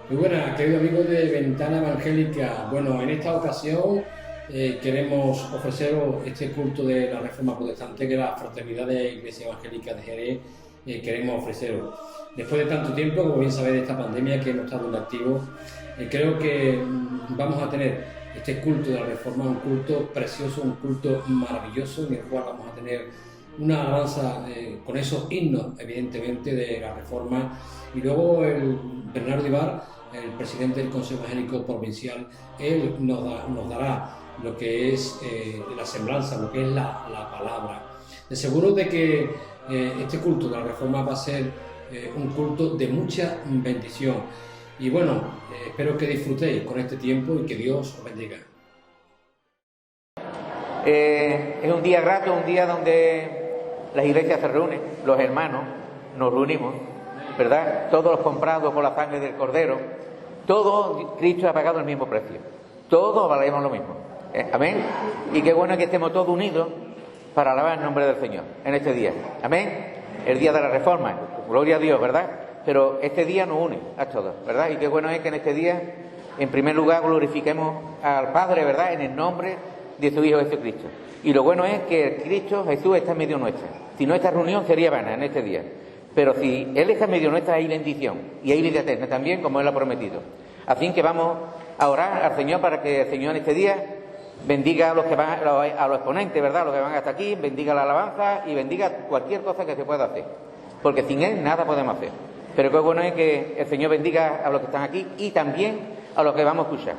Muy buenas, queridos amigos de Ventana Evangélica. Bueno, en esta ocasión queremos ofreceros este culto de la Reforma Protestante que la Fraternidad de Iglesia Evangélica de Jerez queremos ofreceros. Después de tanto tiempo, como bien sabéis, de esta pandemia que hemos estado inactivos, creo que vamos a tener este culto de la Reforma, un culto precioso, un culto maravilloso, en el cual vamos a tener una alabanza con esos himnos, evidentemente, de la Reforma. Y luego el Bernardo Ibar, el presidente del Consejo Evangélico Provincial, él nos dará lo que es la semblanza, lo que es la palabra. De seguro de que este culto de la Reforma va a ser un culto de mucha bendición. Y bueno, espero que disfrutéis con este tiempo y que Dios os bendiga. Es un día grato, un día donde las iglesias se reúnen, los hermanos nos reunimos, ¿verdad? Todos los comprados por la sangre del Cordero, todo Cristo ha pagado el mismo precio, todos valemos lo mismo, amén. Y qué bueno que estemos todos unidos para alabar el nombre del Señor en este día, amén. El día de la Reforma, gloria a Dios, ¿verdad? Pero este día nos une a todos, ¿verdad? Y qué bueno es que en este día, en primer lugar, glorifiquemos al Padre, ¿verdad? En el nombre de su Hijo Jesucristo. Y lo bueno es que Cristo Jesús está en medio nuestra. Si no, esta reunión sería vana en este día. Pero si Él está en medio nuestra, hay bendición y hay vida eterna también, como Él ha prometido. Así que vamos a orar al Señor para que el Señor en este día bendiga a los que van, a los exponentes, ¿verdad? A los que van hasta aquí, bendiga la alabanza y bendiga cualquier cosa que se pueda hacer. Porque sin Él nada podemos hacer. Pero qué bueno es que el Señor bendiga a los que están aquí y también a los que vamos a escuchar.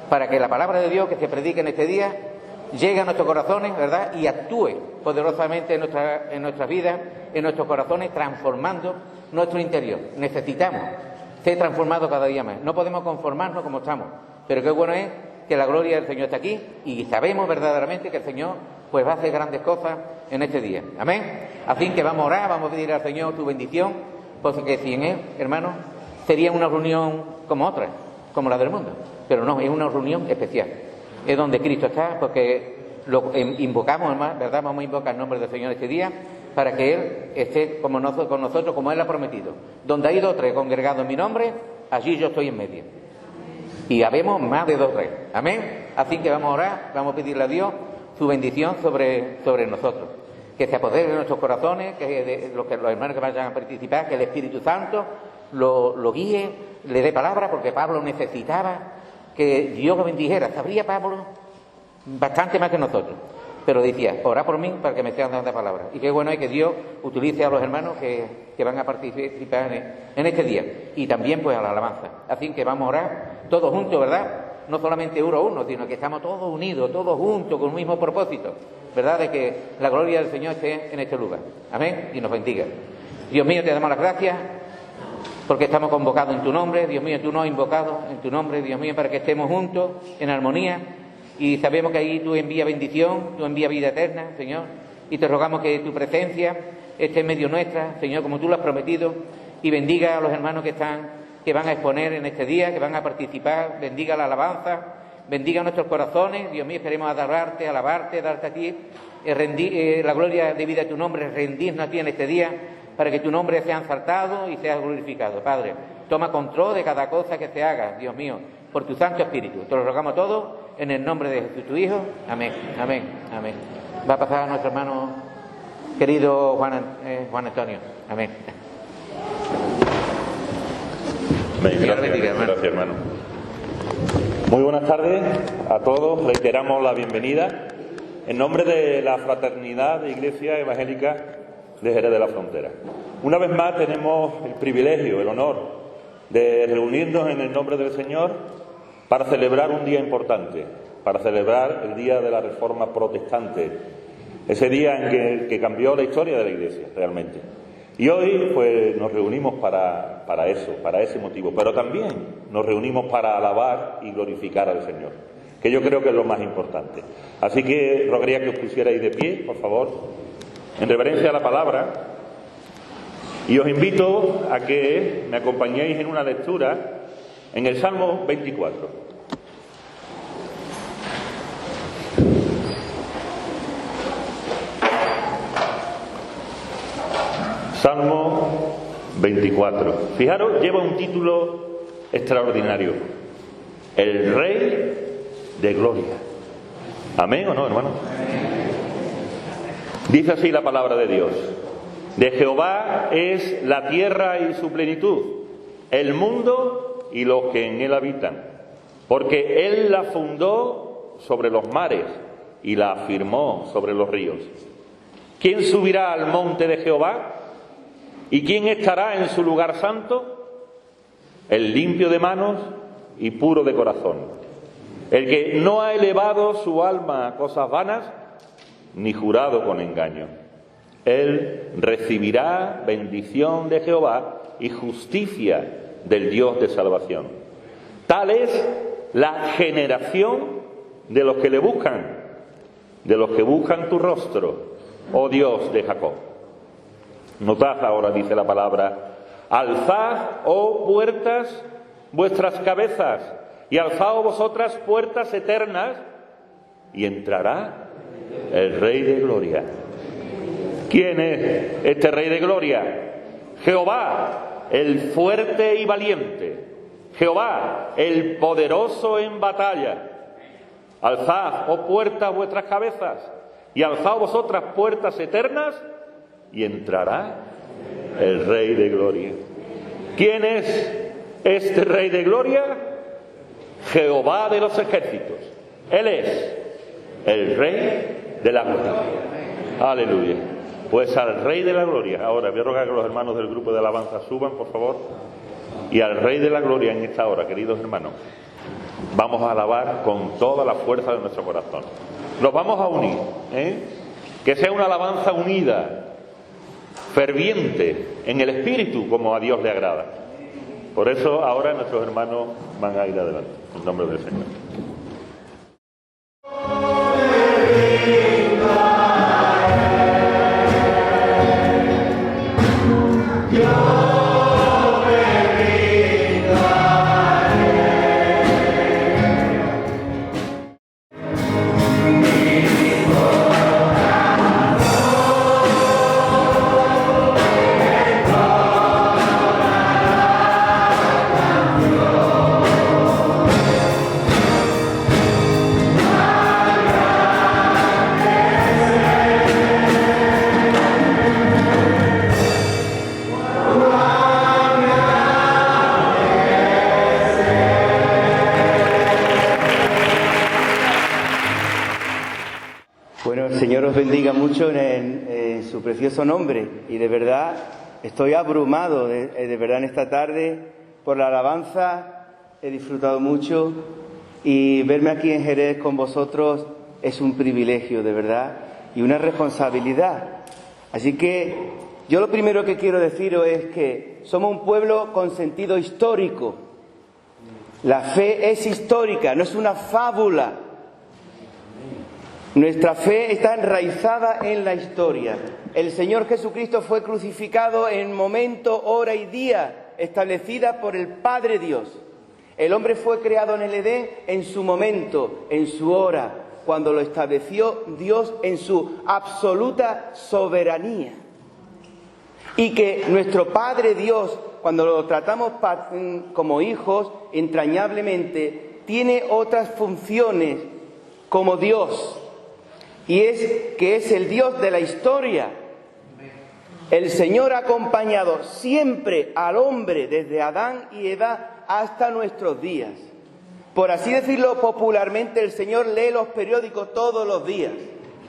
Para que la palabra de Dios que se predique en este día llegue a nuestros corazones, ¿verdad? Y actúe poderosamente en nuestras vidas, en nuestros corazones, transformando nuestro interior. Necesitamos ser transformados cada día más. No podemos conformarnos como estamos. Pero qué bueno es que la gloria del Señor está aquí y sabemos verdaderamente que el Señor pues va a hacer grandes cosas en este día. Amén. Así que vamos a orar, vamos a pedir al Señor tu bendición, porque sin Él, hermanos, sería una reunión como otra, como la del mundo. Pero no, es una reunión especial. Es donde Cristo está, porque lo invocamos, ¿verdad? Vamos a invocar el nombre del Señor este día para que Él esté con nosotros como Él ha prometido. Donde hay 2 o 3 congregados en mi nombre, allí yo estoy en medio. Y habemos más de 2 o 3. Amén. Así que vamos a orar, vamos a pedirle a Dios su bendición sobre nosotros. Que se apodere de nuestros corazones, que los hermanos que vayan a participar, que el Espíritu Santo lo guíe, le dé palabra, porque Pablo necesitaba que Dios lo bendijera. Sabría Pablo bastante más que nosotros, pero decía, orá por mí para que me sean dadas palabras. Y qué bueno es que Dios utilice a los hermanos que van a participar en este día, y también pues a la alabanza. Así que vamos a orar todos juntos, ¿verdad? No solamente uno a uno, sino que estamos todos unidos, todos juntos, con un mismo propósito, ¿verdad? De que la gloria del Señor esté en este lugar. Amén. Y nos bendiga. Dios mío, te damos las gracias porque estamos convocados en tu nombre. Dios mío, tú nos has invocado en tu nombre, Dios mío, para que estemos juntos en armonía, y sabemos que ahí tú envías bendición, tú envías vida eterna, Señor, y te rogamos que tu presencia esté en medio nuestra, Señor, como tú lo has prometido, y bendiga a los hermanos que van a exponer en este día, que van a participar, bendiga la alabanza, bendiga nuestros corazones. Dios mío, queremos adorarte, alabarte, darte a ti la gloria debida a tu nombre, rendirnos a ti en este día, para que tu nombre sea exaltado y sea glorificado. Padre, toma control de cada cosa que se haga, Dios mío, por tu Santo Espíritu. Te lo rogamos todo en el nombre de Jesús, tu Hijo. Amén, amén, amén. Va a pasar a nuestro hermano querido Juan Antonio. Amén. Gracias, hermano. Muy buenas tardes a todos. Reiteramos la bienvenida en nombre de la Fraternidad de Iglesia Evangélica de Jerez de la Frontera. Una vez más tenemos el privilegio, el honor de reunirnos en el nombre del Señor para celebrar un día importante, para celebrar el día de la Reforma Protestante, ese día en que cambió la historia de la Iglesia realmente. Y hoy pues nos reunimos para eso, para ese motivo, pero también nos reunimos para alabar y glorificar al Señor, que yo creo que es lo más importante. Así que rogaría que os pusierais de pie, por favor, en reverencia a la palabra, y os invito a que me acompañéis en una lectura en el Salmo 24. Salmo 24. Fijaros, lleva un título extraordinario, el Rey de gloria. ¿Amén o no, hermano? Dice así la palabra de Dios: de Jehová es la tierra y su plenitud, el mundo y los que en él habitan, porque él la fundó sobre los mares y la afirmó sobre los ríos. ¿Quién subirá al monte de Jehová? ¿Y quién estará en su lugar santo? El limpio de manos y puro de corazón, el que no ha elevado su alma a cosas vanas, ni jurado con engaño. Él recibirá bendición de Jehová y justicia del Dios de salvación. Tal es la generación de los que le buscan, de los que buscan tu rostro, oh Dios de Jacob. Notad ahora, dice la palabra: alzad, oh puertas, vuestras cabezas, y alzaos vosotras puertas eternas, y entrará el Rey de gloria. ¿Quién es este Rey de gloria? Jehová, el fuerte y valiente. Jehová, el poderoso en batalla. Alzad, oh puertas, vuestras cabezas, y alzad vosotras puertas eternas, y entrará el Rey de gloria. ¿Quién es este Rey de gloria? Jehová de los ejércitos. Él es el Rey de la gloria. Aleluya. Pues al Rey de la gloria. Ahora voy a rogar que los hermanos del grupo de alabanza suban, por favor. Y al Rey de la gloria en esta hora, queridos hermanos, vamos a alabar con toda la fuerza de nuestro corazón. Nos vamos a unir, que sea una alabanza unida, ferviente, en el espíritu, como a Dios le agrada. Por eso ahora nuestros hermanos van a ir adelante, en nombre del Señor. Bendiga mucho en su precioso nombre, y de verdad estoy abrumado de verdad en esta tarde por la alabanza. He disfrutado mucho y verme aquí en Jerez con vosotros es un privilegio de verdad y una responsabilidad. Así que yo lo primero que quiero deciros es que somos un pueblo con sentido histórico. La fe es histórica, no es una fábula. Nuestra fe está enraizada en la historia. El Señor Jesucristo fue crucificado en momento, hora y día establecida por el Padre Dios. El hombre fue creado en el Edén en su momento, en su hora, cuando lo estableció Dios en su absoluta soberanía. Y que nuestro Padre Dios, cuando lo tratamos como hijos, entrañablemente, tiene otras funciones como Dios. Y es que es el Dios de la historia. El Señor ha acompañado siempre al hombre desde Adán y Eva hasta nuestros días. Por así decirlo popularmente, el Señor lee los periódicos todos los días.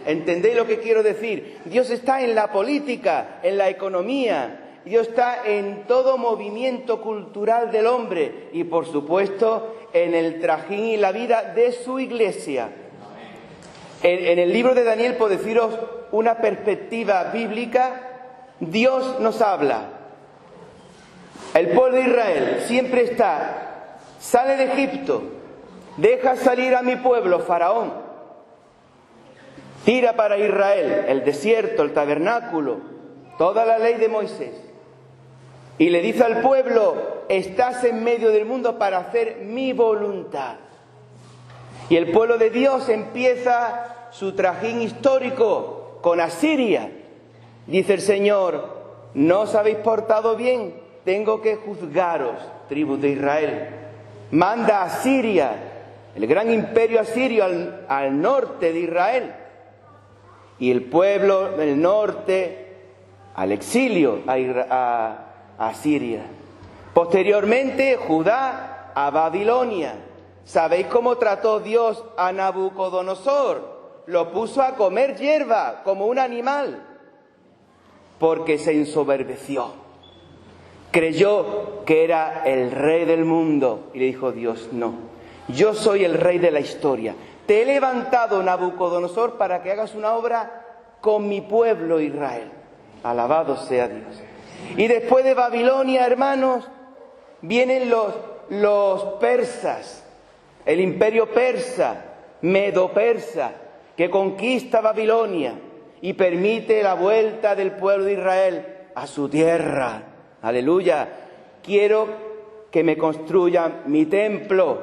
¿Entendéis lo que quiero decir? Dios está en la política, en la economía. Dios está en todo movimiento cultural del hombre y, por supuesto, en el trajín y la vida de su iglesia. En el libro de Daniel, por deciros una perspectiva bíblica, Dios nos habla. El pueblo de Israel siempre está, sale de Egipto, deja salir a mi pueblo, Faraón, tira para Israel el desierto, el tabernáculo, toda la ley de Moisés, y le dice al pueblo: estás en medio del mundo para hacer mi voluntad. Y el pueblo de Dios empieza su trajín histórico con Asiria. Dice el Señor: no os habéis portado bien, tengo que juzgaros, tribus de Israel. Manda a Siria, el gran imperio asirio, al norte de Israel. Y el pueblo del norte al exilio a Siria. Posteriormente, Judá a Babilonia. ¿Sabéis cómo trató Dios a Nabucodonosor? Lo puso a comer hierba como un animal, porque se ensoberbeció. Creyó que era el rey del mundo y le dijo Dios, no, yo soy el rey de la historia. Te he levantado, Nabucodonosor, para que hagas una obra con mi pueblo Israel. Alabado sea Dios. Y después de Babilonia, hermanos, vienen los persas, el imperio persa, medo-persa, que conquista Babilonia y permite la vuelta del pueblo de Israel a su tierra. Aleluya. Quiero que me construyan mi templo.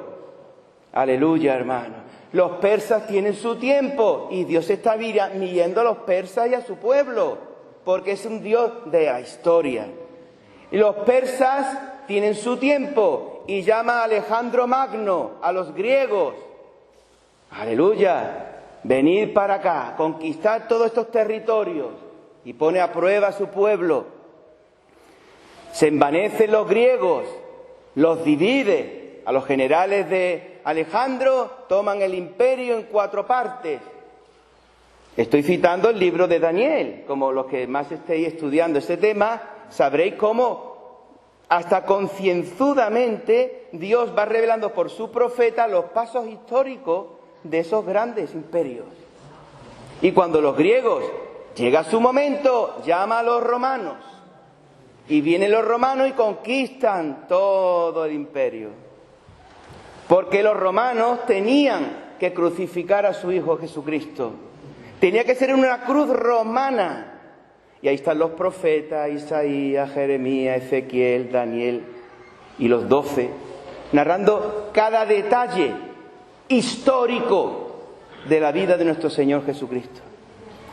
Aleluya, hermano. Los persas tienen su tiempo y Dios está midiendo a los persas y a su pueblo, porque es un Dios de la historia. Y los persas tienen su tiempo y llama a Alejandro Magno, a los griegos. Aleluya. Venid para acá, conquistar todos estos territorios, y pone a prueba a su pueblo. Se envanecen los griegos, los divide. A los generales de Alejandro toman el imperio en 4 partes. Estoy citando el libro de Daniel. Como los que más estéis estudiando este tema, sabréis cómo hasta concienzudamente Dios va revelando por su profeta los pasos históricos de esos grandes imperios. Y cuando los griegos llega su momento, llama a los romanos. Y vienen los romanos y conquistan todo el imperio. Porque los romanos tenían que crucificar a su Hijo Jesucristo. Tenía que ser una cruz romana. Y ahí están los profetas, Isaías, Jeremías, Ezequiel, Daniel y los 12, narrando cada detalle histórico de la vida de nuestro Señor Jesucristo.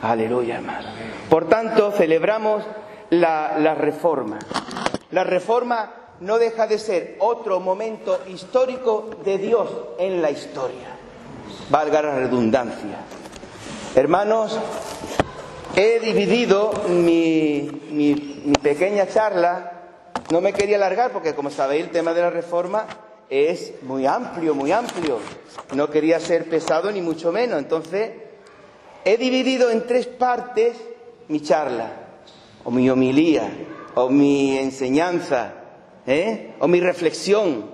Aleluya, hermano. Por tanto, celebramos la Reforma. La Reforma no deja de ser otro momento histórico de Dios en la historia. Valga la redundancia. Hermanos, he dividido mi pequeña charla. No me quería alargar porque, como sabéis, el tema de la Reforma es muy amplio, muy amplio. No quería ser pesado ni mucho menos. Entonces, he dividido en 3 partes mi charla, o mi homilía, o mi enseñanza, o mi reflexión.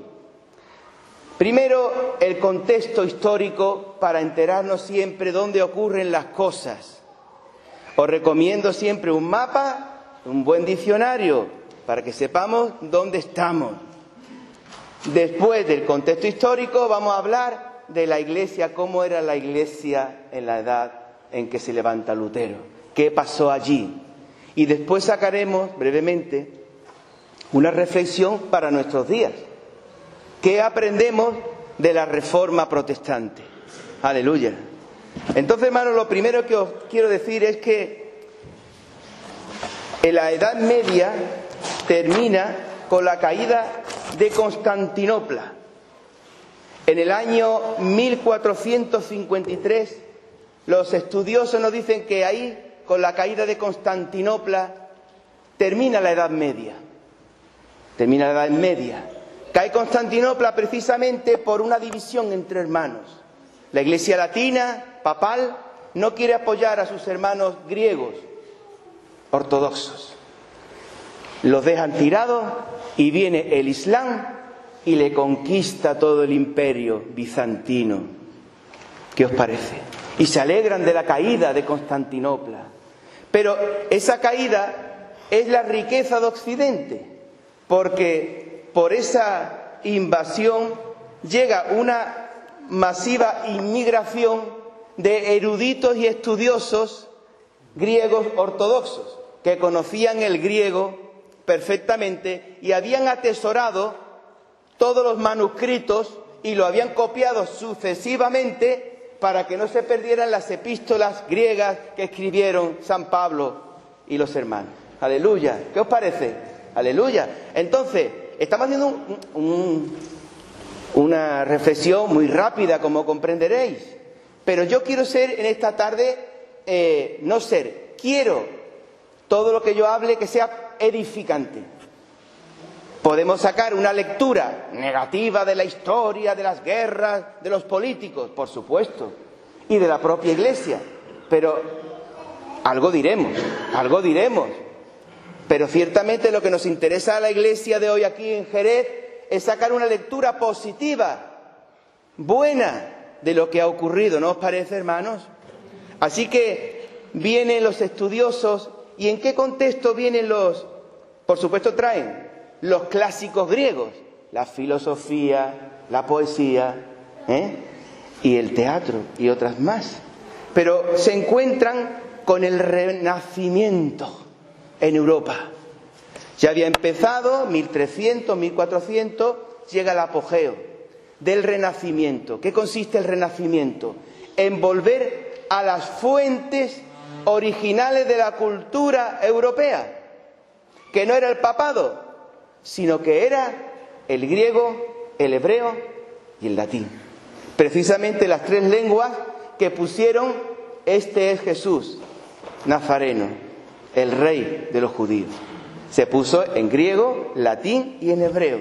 Primero, el contexto histórico para enterarnos siempre dónde ocurren las cosas. Os recomiendo siempre un mapa, un buen diccionario, para que sepamos dónde estamos. Después del contexto histórico vamos a hablar de la Iglesia, cómo era la Iglesia en la edad en que se levanta Lutero, qué pasó allí. Y después sacaremos brevemente una reflexión para nuestros días. ¿Qué aprendemos de la Reforma protestante? Aleluya. Entonces, hermanos, lo primero que os quiero decir es que en la Edad Media termina con la caída de Constantinopla. En el año 1453, los estudiosos nos dicen que ahí, con la caída de Constantinopla, termina la Edad Media. Termina la Edad Media. Cae Constantinopla precisamente por una división entre hermanos. La Iglesia latina, papal, no quiere apoyar a sus hermanos griegos, ortodoxos. Los dejan tirados y viene el Islam y le conquista todo el imperio bizantino. ¿Qué os parece? Y se alegran de la caída de Constantinopla. Pero esa caída es la riqueza de Occidente, porque por esa invasión llega una masiva inmigración de eruditos y estudiosos griegos ortodoxos, que conocían el griego perfectamente y habían atesorado todos los manuscritos y lo habían copiado sucesivamente para que no se perdieran las epístolas griegas que escribieron San Pablo y los hermanos. Aleluya. ¿Qué os parece? Aleluya. Entonces, estamos haciendo una reflexión muy rápida, como comprenderéis. Pero yo quiero ser en esta tarde, quiero todo lo que yo hable que sea edificante. Podemos sacar una lectura negativa de la historia, de las guerras, de los políticos, por supuesto, y de la propia Iglesia, pero algo diremos. Pero ciertamente lo que nos interesa a la Iglesia de hoy aquí en Jerez es sacar una lectura positiva, buena, de lo que ha ocurrido, ¿no os parece, hermanos? Así que vienen los estudiosos, ¿y en qué contexto vienen los? Por supuesto traen los clásicos griegos, la filosofía, la poesía, y el teatro y otras más. Pero se encuentran con el Renacimiento en Europa. Ya había empezado, 1300, 1400, llega el apogeo del Renacimiento. ¿Qué consiste el Renacimiento? En volver a las fuentes originales de la cultura europea, que no era el papado, sino que era el griego, el hebreo y el latín. Precisamente las tres lenguas que pusieron: este es Jesús, Nazareno, el rey de los judíos. Se puso en griego, latín y en hebreo.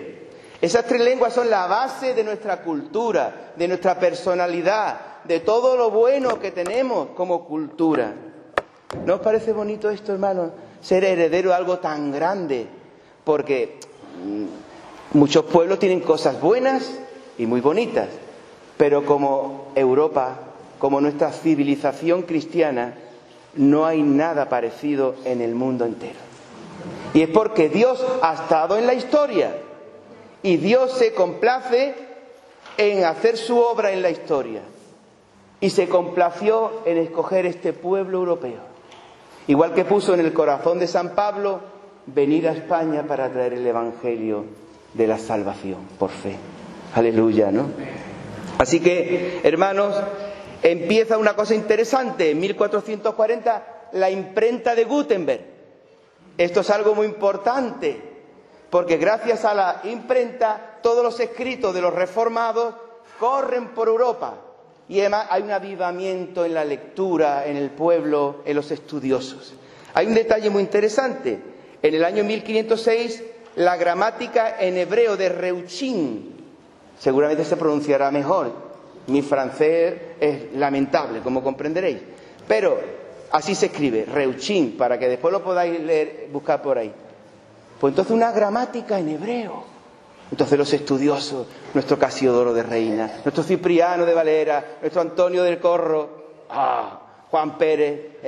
Esas tres lenguas son la base de nuestra cultura, de nuestra personalidad, de todo lo bueno que tenemos como cultura. ¿No os parece bonito esto, hermanos? Ser heredero de algo tan grande. Porque muchos pueblos tienen cosas buenas y muy bonitas, pero como Europa, como nuestra civilización cristiana, no hay nada parecido en el mundo entero. Y es porque Dios ha estado en la historia y Dios se complace en hacer su obra en la historia y se complació en escoger este pueblo europeo, igual que puso en el corazón de San Pablo venir a España para traer el Evangelio de la salvación por fe. Aleluya, ¿no? Así que, hermanos, empieza una cosa interesante. En 1440, la imprenta de Gutenberg. Esto es algo muy importante, porque gracias a la imprenta, todos los escritos de los reformados corren por Europa. Y además hay un avivamiento en la lectura, en el pueblo, en los estudiosos. Hay un detalle muy interesante. En el año 1506, la gramática en hebreo de Reuchin, seguramente se pronunciará mejor. Mi francés es lamentable, como comprenderéis. Pero así se escribe, Reuchin, para que después lo podáis leer, buscar por ahí. Pues entonces una gramática en hebreo. Entonces los estudiosos, nuestro Casiodoro de Reina, nuestro Cipriano de Valera, nuestro Antonio del Corro, Juan Pérez,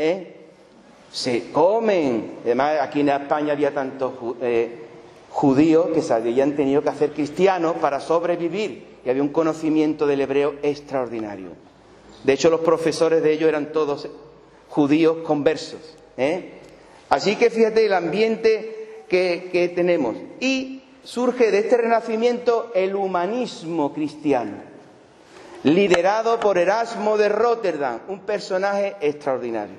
se comen. Además, aquí en España había tantos judíos que se habían tenido que hacer cristianos para sobrevivir, y había un conocimiento del hebreo extraordinario. De hecho, los profesores de ellos eran todos judíos conversos. Así que fíjate el ambiente que tenemos. Y surge de este renacimiento el humanismo cristiano, liderado por Erasmo de Róterdam, un personaje extraordinario,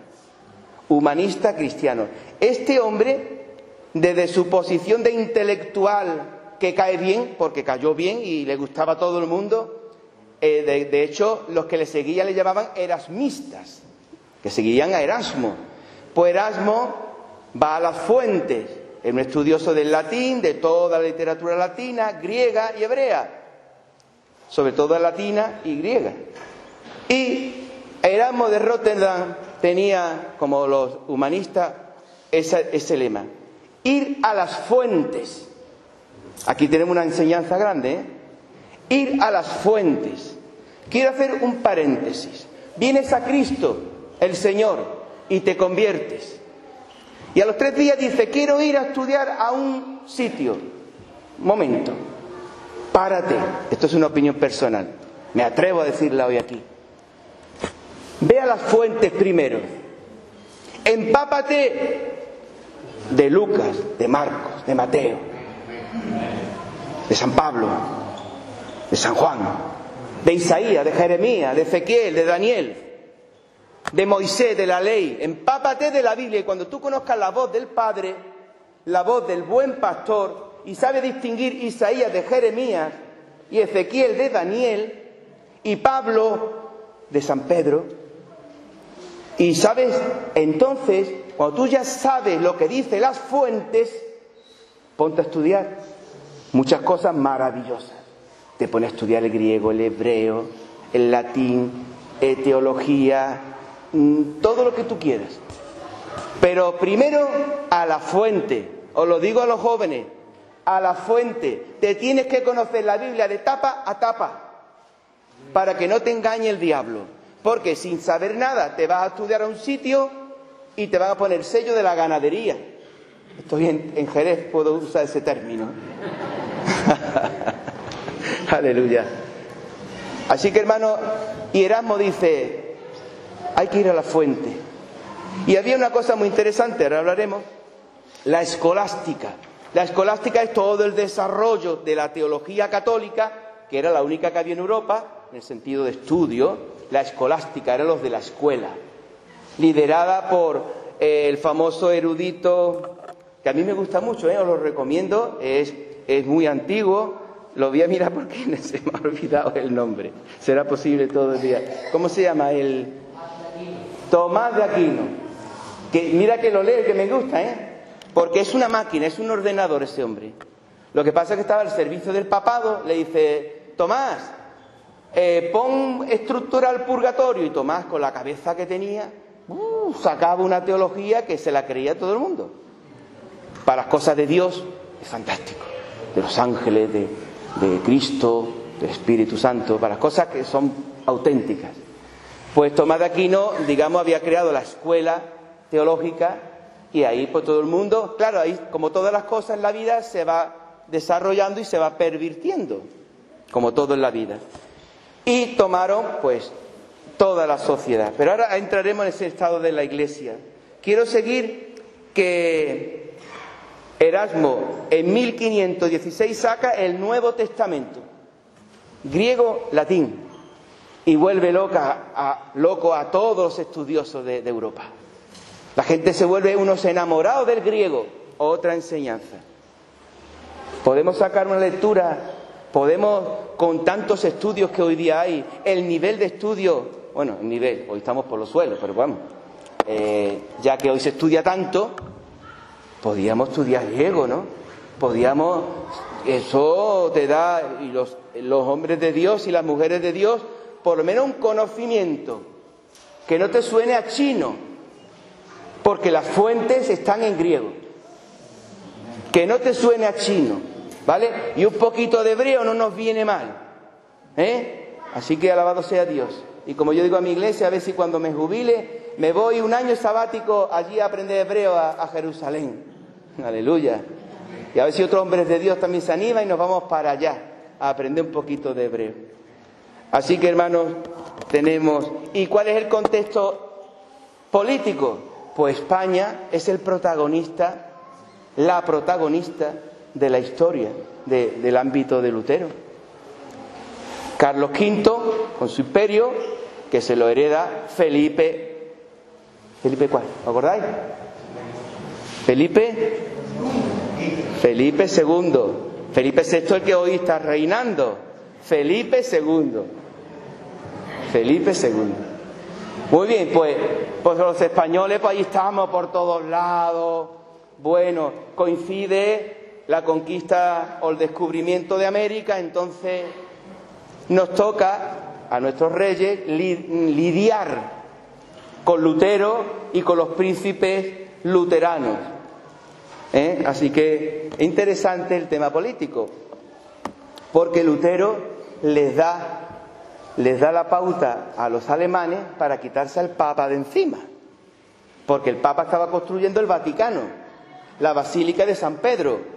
humanista cristiano. Este hombre, desde su posición de intelectual, que cae bien, porque cayó bien y le gustaba a todo el mundo, de hecho, los que le seguían le llamaban erasmistas, que seguían a Erasmo. Pues Erasmo va a las fuentes, es un estudioso del latín, de toda la literatura latina, griega y hebrea, sobre todo latina y griega. Y Erasmo de Róterdam tenía, como los humanistas, ese lema: ir a las fuentes. Aquí tenemos una enseñanza grande, ir a las fuentes. Quiero hacer un paréntesis. Vienes a Cristo, el Señor, y te conviertes. Y a los 3 días dice: quiero ir a estudiar a un sitio. Momento, párate. Esto es una opinión personal, me atrevo a decirla hoy aquí. Ve a las fuentes primero. Empápate de Lucas, de Marcos, de Mateo, de San Pablo, de San Juan, de Isaías, de Jeremías, de Ezequiel, de Daniel, de Moisés, de la ley. Empápate de la Biblia, y cuando tú conozcas la voz del Padre, la voz del buen pastor, y sabe distinguir Isaías de Jeremías y Ezequiel de Daniel y Pablo de San Pedro. Y sabes, entonces, cuando tú ya sabes lo que dicen las fuentes, ponte a estudiar muchas cosas maravillosas. Te pones a estudiar el griego, el hebreo, el latín, teología, todo lo que tú quieras. Pero primero a la fuente. Os lo digo a los jóvenes, a la fuente. Te tienes que conocer la Biblia de tapa a tapa para que no te engañe el diablo. Porque sin saber nada te vas a estudiar a un sitio y te van a poner sello de la ganadería. Estoy en Jerez, puedo usar ese término. Aleluya. Así que, hermano, y Erasmo dice, hay que ir a la fuente. Y había una cosa muy interesante, ahora hablaremos, la escolástica. La escolástica es todo el desarrollo de la teología católica, que era la única que había en Europa, en el sentido de estudio. La escolástica eran los de la escuela, liderada por el famoso erudito, que a mí me gusta mucho, os lo recomiendo, es muy antiguo, lo voy a mirar porque se me ha olvidado el nombre, será posible todo el día. ¿Cómo se llama? Tomás de Aquino, que mira que lo leo, que me gusta, porque es una máquina, es un ordenador ese hombre. Lo que pasa es que estaba al servicio del papado, le dice, Tomás, pon estructura al purgatorio, y Tomás, con la cabeza que tenía, sacaba una teología que se la creía todo el mundo. Para las cosas de Dios es fantástico, de los ángeles, de Cristo, del Espíritu Santo, para las cosas que son auténticas. Pues Tomás de Aquino, digamos, había creado la escuela teológica, y ahí pues todo el mundo, claro, ahí como todas las cosas en la vida se va desarrollando y se va pervirtiendo, como todo en la vida. Y tomaron pues toda la sociedad. Pero ahora entraremos en ese estado de la Iglesia. Quiero seguir que Erasmo en 1516 saca el Nuevo Testamento, griego, latín, y vuelve loco a todos los estudiosos de Europa. La gente se vuelve unos enamorados del griego, otra enseñanza. Podemos sacar una lectura, podemos, con tantos estudios que hoy día hay, el nivel de estudio, bueno, el nivel, hoy estamos por los suelos, pero vamos, ya que hoy se estudia tanto, podíamos estudiar griego, ¿no? Podíamos, eso te da, y los hombres de Dios y las mujeres de Dios, por lo menos un conocimiento, que no te suene a chino, porque las fuentes están en griego. Que no te suene a chino, ¿vale? Y un poquito de hebreo no nos viene mal, Así que alabado sea Dios. Y como yo digo a mi iglesia, a ver si cuando me jubile, me voy un año sabático allí a aprender hebreo a Jerusalén. Aleluya. Y a ver si otros hombres de Dios también se animan y nos vamos para allá a aprender un poquito de hebreo. Así que, hermanos, tenemos... ¿Y cuál es el contexto político? Pues España es el protagonista, la protagonista de la historia del ámbito de Lutero. Carlos V, con su imperio, que se lo hereda Felipe. ¿Felipe cuál? ¿Os acordáis? Felipe II. Felipe VI, el que hoy está reinando. Felipe II. Muy bien, pues los españoles, pues ahí estamos por todos lados. Bueno, coincide la conquista o el descubrimiento de América, entonces nos toca a nuestros reyes lidiar con Lutero y con los príncipes luteranos. Así que es interesante el tema político, porque Lutero les da la pauta a los alemanes para quitarse al Papa de encima, porque el Papa estaba construyendo el Vaticano, la Basílica de San Pedro.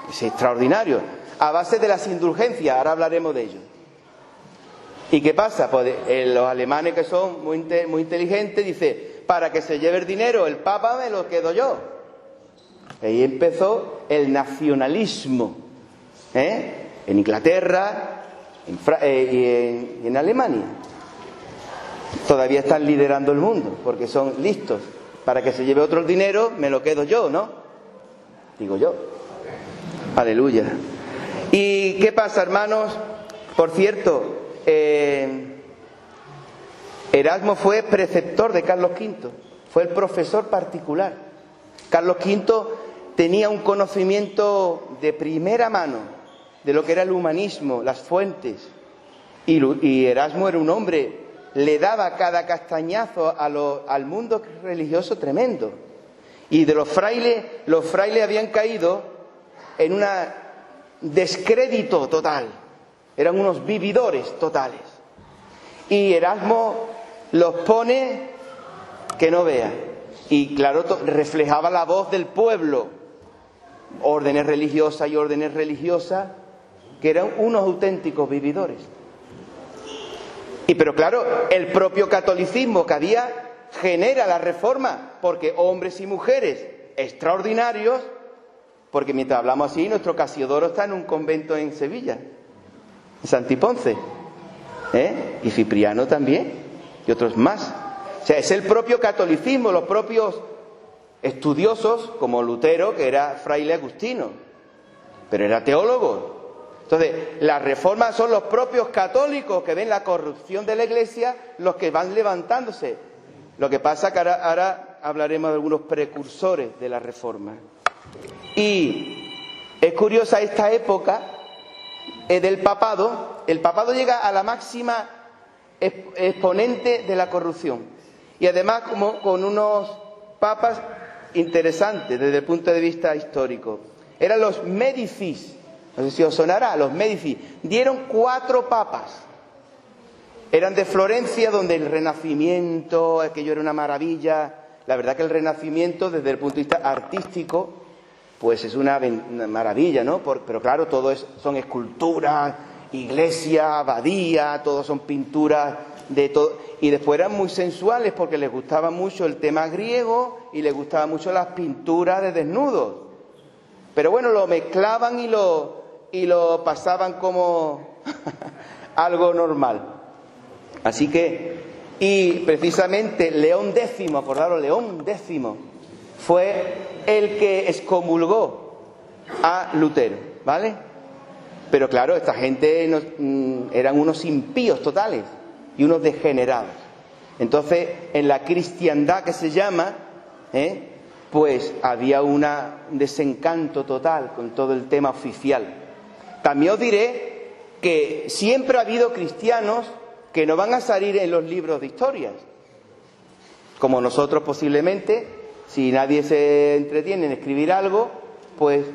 Es extraordinario, a base de las indulgencias, ahora hablaremos de ello. ¿Y qué pasa? Pues los alemanes, que son muy inteligentes, dicen, para que se lleve el dinero el Papa me lo quedo yo. Y ahí empezó el nacionalismo, en Inglaterra y en Alemania. Todavía están liderando el mundo porque son listos. Para que se lleve otro el dinero me lo quedo yo, ¿no? Digo yo. Aleluya. ¿Y qué pasa, hermanos? Por cierto, Erasmo fue preceptor de Carlos V, fue el profesor particular. Carlos V tenía un conocimiento de primera mano de lo que era el humanismo, las fuentes, y Erasmo era un hombre, le daba cada castañazo al mundo religioso tremendo. Y de los frailes habían caído en un descrédito total, eran unos vividores totales. Y Erasmo los pone que no vea. Y claro, reflejaba la voz del pueblo, órdenes religiosas y órdenes religiosas, que eran unos auténticos vividores. Pero claro, el propio catolicismo que había genera la reforma, porque hombres y mujeres extraordinarios, porque mientras hablamos así, nuestro Casiodoro está en un convento en Sevilla, en Santiponce, y Cipriano también, y otros más. O sea, es el propio catolicismo, los propios estudiosos, como Lutero, que era fraile agustino, pero era teólogo. Entonces, las reformas son los propios católicos que ven la corrupción de la Iglesia los que van levantándose. Lo que pasa que ahora hablaremos de algunos precursores de la reforma. Y es curiosa esta época del papado. El papado llega a la máxima exponente de la corrupción. Y además como con unos papas interesantes desde el punto de vista histórico. Eran los Médicis. No sé si os sonará, los Médicis. Dieron 4 papas. Eran de Florencia, donde el Renacimiento, aquello era una maravilla. La verdad que el Renacimiento, desde el punto de vista artístico, pues es una maravilla, ¿no? Pero claro, todo son esculturas, iglesia, abadía, todo son pinturas de todo. Y después eran muy sensuales porque les gustaba mucho el tema griego y les gustaban mucho las pinturas de desnudos. Pero bueno, lo mezclaban y lo pasaban como algo normal. Así que, y precisamente León X, acordaros, León X fue el que excomulgó a Lutero, ¿vale? Pero claro, esta gente eran unos impíos totales y unos degenerados. Entonces, en la cristiandad que se llama, pues había un desencanto total con todo el tema oficial. También os diré que siempre ha habido cristianos que no van a salir en los libros de historias, como nosotros posiblemente, si nadie se entretiene en escribir algo, pues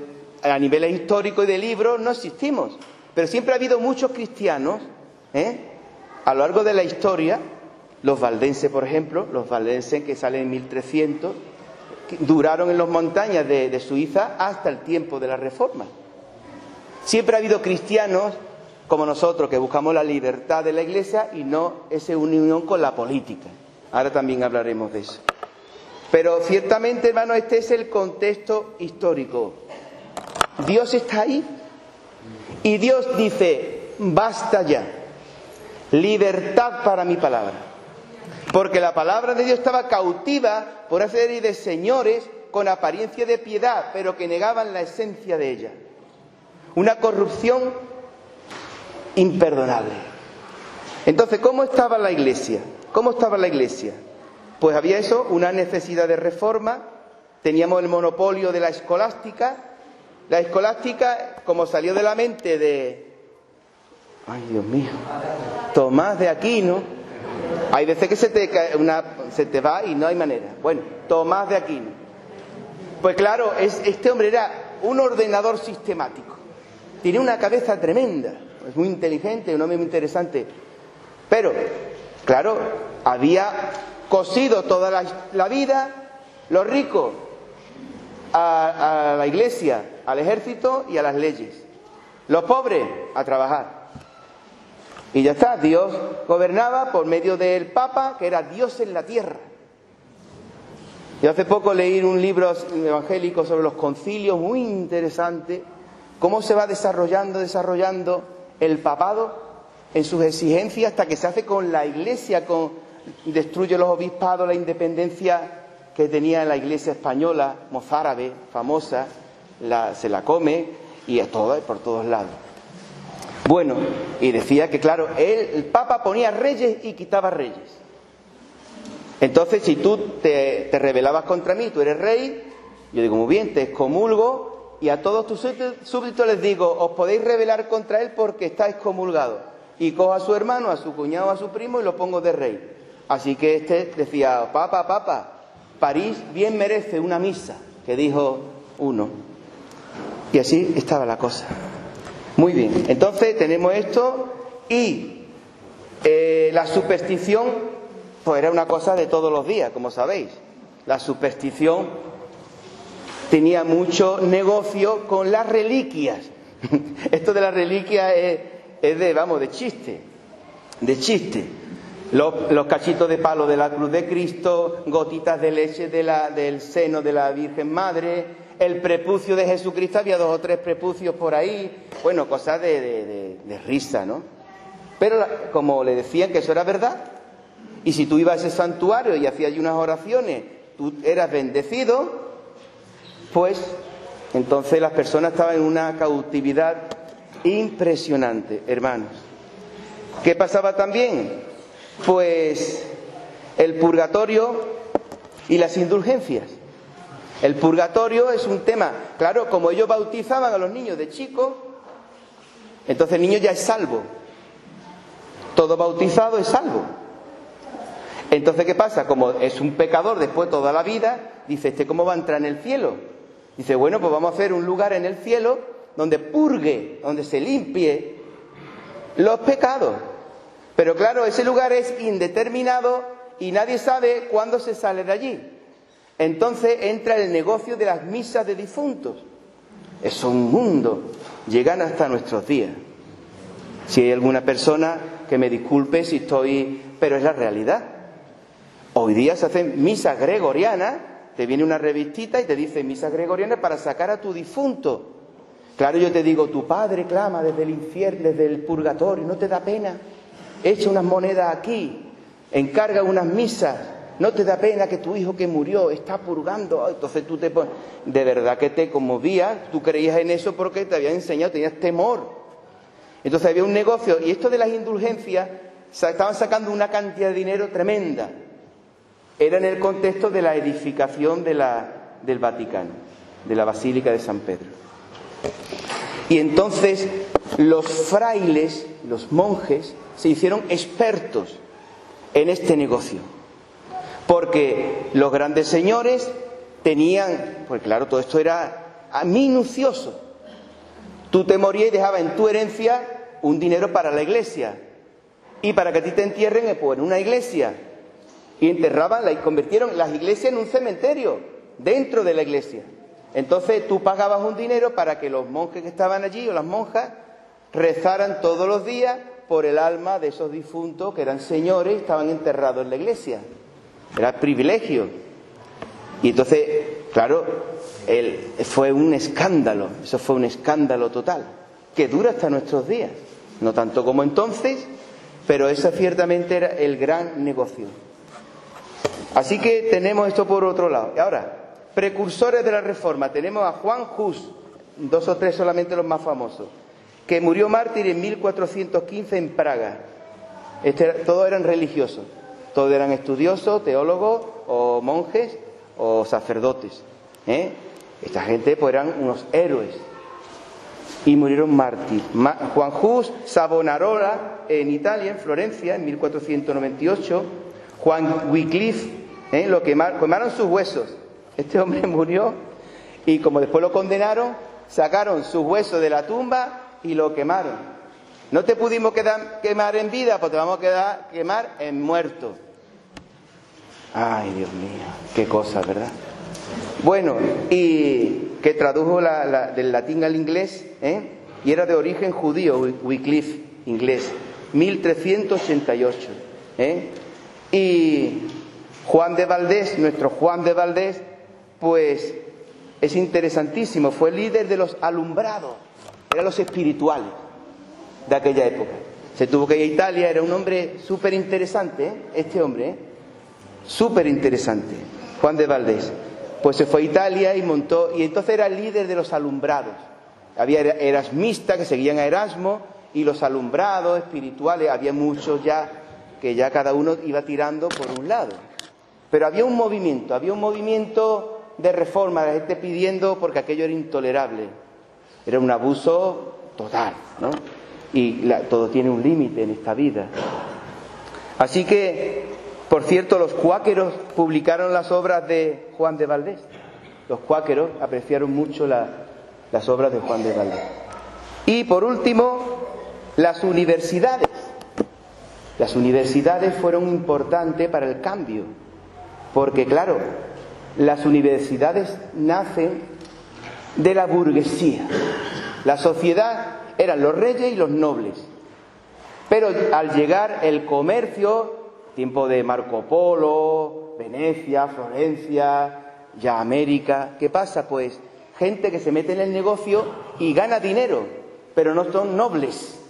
a niveles históricos y de libros no existimos. Pero siempre ha habido muchos cristianos, a lo largo de la historia, los valdenses, por ejemplo, los valdenses que salen en 1300, que duraron en las montañas de Suiza hasta el tiempo de la Reforma. Siempre ha habido cristianos como nosotros, que buscamos la libertad de la Iglesia y no esa unión con la política. Ahora también hablaremos de eso. Pero ciertamente, hermanos, este es el contexto histórico. Dios está ahí y Dios dice, basta ya, libertad para mi palabra. Porque la palabra de Dios estaba cautiva por una serie de señores con apariencia de piedad, pero que negaban la esencia de ella. Una corrupción imperdonable. Entonces, ¿cómo estaba la Iglesia? ¿Cómo estaba la Iglesia? Pues había eso, una necesidad de reforma. Teníamos el monopolio de la escolástica. La escolástica, como salió de la mente de... ¡Ay, Dios mío! Tomás de Aquino. Hay veces que se te va y no hay manera. Bueno, Tomás de Aquino. Pues claro, este hombre era un ordenador sistemático. Tiene una cabeza tremenda. Es muy inteligente, un hombre muy interesante. Pero, claro, había cosido toda la vida los ricos a la Iglesia, al ejército y a las leyes. Los pobres a trabajar. Y ya está, Dios gobernaba por medio del Papa, que era Dios en la tierra. Yo hace poco leí un libro evangélico sobre los concilios, muy interesante, cómo se va desarrollando el papado en sus exigencias hasta que se hace con la Iglesia, destruye los obispados, la independencia que tenía la Iglesia española, mozárabe, famosa, se la come, y por todos lados. Bueno, y decía que claro, el Papa ponía reyes y quitaba reyes. Entonces, si tú te rebelabas contra mí, tú eres rey, yo digo, muy bien, te excomulgo y a todos tus súbditos les digo, os podéis rebelar contra él porque está excomulgado. Y cojo a su hermano, a su cuñado, a su primo y lo pongo de rey. Así que este decía, Papa, París bien merece una misa, que dijo uno. Y así estaba la cosa. Muy bien, entonces tenemos esto y la superstición, pues era una cosa de todos los días, como sabéis. La superstición tenía mucho negocio con las reliquias. Esto de las reliquias es de chiste, Los cachitos de palo de la cruz de Cristo, gotitas de leche del seno de la Virgen Madre, el prepucio de Jesucristo, había 2 o 3 prepucios por ahí, bueno, cosas de risa, ¿no? Pero como le decían que eso era verdad, y si tú ibas a ese santuario y hacías unas oraciones, tú eras bendecido, pues entonces las personas estaban en una cautividad impresionante, hermanos. ¿Qué pasaba también? Pues el purgatorio y las indulgencias. El purgatorio es un tema, claro, como ellos bautizaban a los niños de chicos, entonces el niño ya es salvo. Todo bautizado es salvo. Entonces, ¿qué pasa? Como es un pecador después toda la vida, dice, ¿cómo va a entrar en el cielo? Dice, bueno, pues vamos a hacer un lugar en el cielo donde purgue, donde se limpie los pecados. Pero claro, ese lugar es indeterminado y nadie sabe cuándo se sale de allí. Entonces entra el negocio de las misas de difuntos. Es un mundo, llegan hasta nuestros días. Si hay alguna persona que me disculpe si estoy... pero es la realidad. Hoy día se hacen misas gregorianas, te viene una revistita y te dice misas gregorianas para sacar a tu difunto. Claro, yo te digo, tu padre clama desde el infierno, desde el purgatorio, ¿no te da pena? Echa unas monedas aquí, encarga unas misas, ¿no te da pena que tu hijo que murió está purgando? Entonces tú te pones... De verdad que te conmovías, tú creías en eso porque te habían enseñado, tenías temor. Entonces había un negocio, y esto de las indulgencias, estaban sacando una cantidad de dinero tremenda. Era en el contexto de la edificación del Vaticano, de la Basílica de San Pedro. Y entonces los frailes, los monjes, se hicieron expertos en este negocio. Porque los grandes señores tenían, pues claro, todo esto era minucioso. Tú te morías y dejabas en tu herencia un dinero para la iglesia. Y para que a ti te entierren, pues en una iglesia. Y enterraban, y convirtieron las iglesias en un cementerio, dentro de la iglesia. Entonces tú pagabas un dinero para que los monjes que estaban allí, o las monjas, rezaran todos los días por el alma de esos difuntos que eran señores y estaban enterrados en la iglesia. Era privilegio. Y entonces, claro, fue un escándalo, eso fue un escándalo total, que dura hasta nuestros días. No tanto como entonces, pero ese ciertamente era el gran negocio. Así que tenemos esto por otro lado. Y ahora, precursores de la Reforma. Tenemos a Juan Hus, 2 o 3 solamente los más famosos, que murió mártir en 1415 en Praga. Todos eran religiosos, todos eran estudiosos, teólogos, o monjes, o sacerdotes. Esta gente pues eran unos héroes y murieron mártires. Juan Hus, Savonarola en Italia, en Florencia, en 1498. Juan Wycliffe, lo quemaron sus huesos. Este hombre murió y como después lo condenaron, sacaron sus huesos de la tumba y lo quemaron. No te pudimos quemar en vida, pues te vamos a quemar en muerto. Ay, Dios mío, qué cosa, ¿verdad? Bueno, y que tradujo del latín al inglés, y era de origen judío, Wycliffe, inglés, 1388. Y Juan de Valdés, nuestro Juan de Valdés, pues es interesantísimo, fue líder de los alumbrados, eran los espirituales de aquella época. Se tuvo que ir a Italia, era un hombre súper interesante, este hombre, súper interesante, Juan de Valdés. Pues se fue a Italia y montó, y entonces era el líder de los alumbrados. Había erasmistas que seguían a Erasmo y los alumbrados espirituales, había muchos ya que ya cada uno iba tirando por un lado. Pero había un movimiento de reforma, la gente pidiendo porque aquello era intolerable. Era un abuso total, ¿no? Y todo tiene un límite en esta vida. Así que, por cierto, los cuáqueros publicaron las obras de Juan de Valdés. Los cuáqueros apreciaron mucho las obras de Juan de Valdés. Y, por último, las universidades. Las universidades fueron importantes para el cambio, porque, claro, las universidades nacen de la burguesía. La sociedad eran los reyes y los nobles. Pero al llegar el comercio, tiempo de Marco Polo, Venecia, Florencia, ya América, ¿qué pasa? Pues gente que se mete en el negocio y gana dinero, pero no son nobles,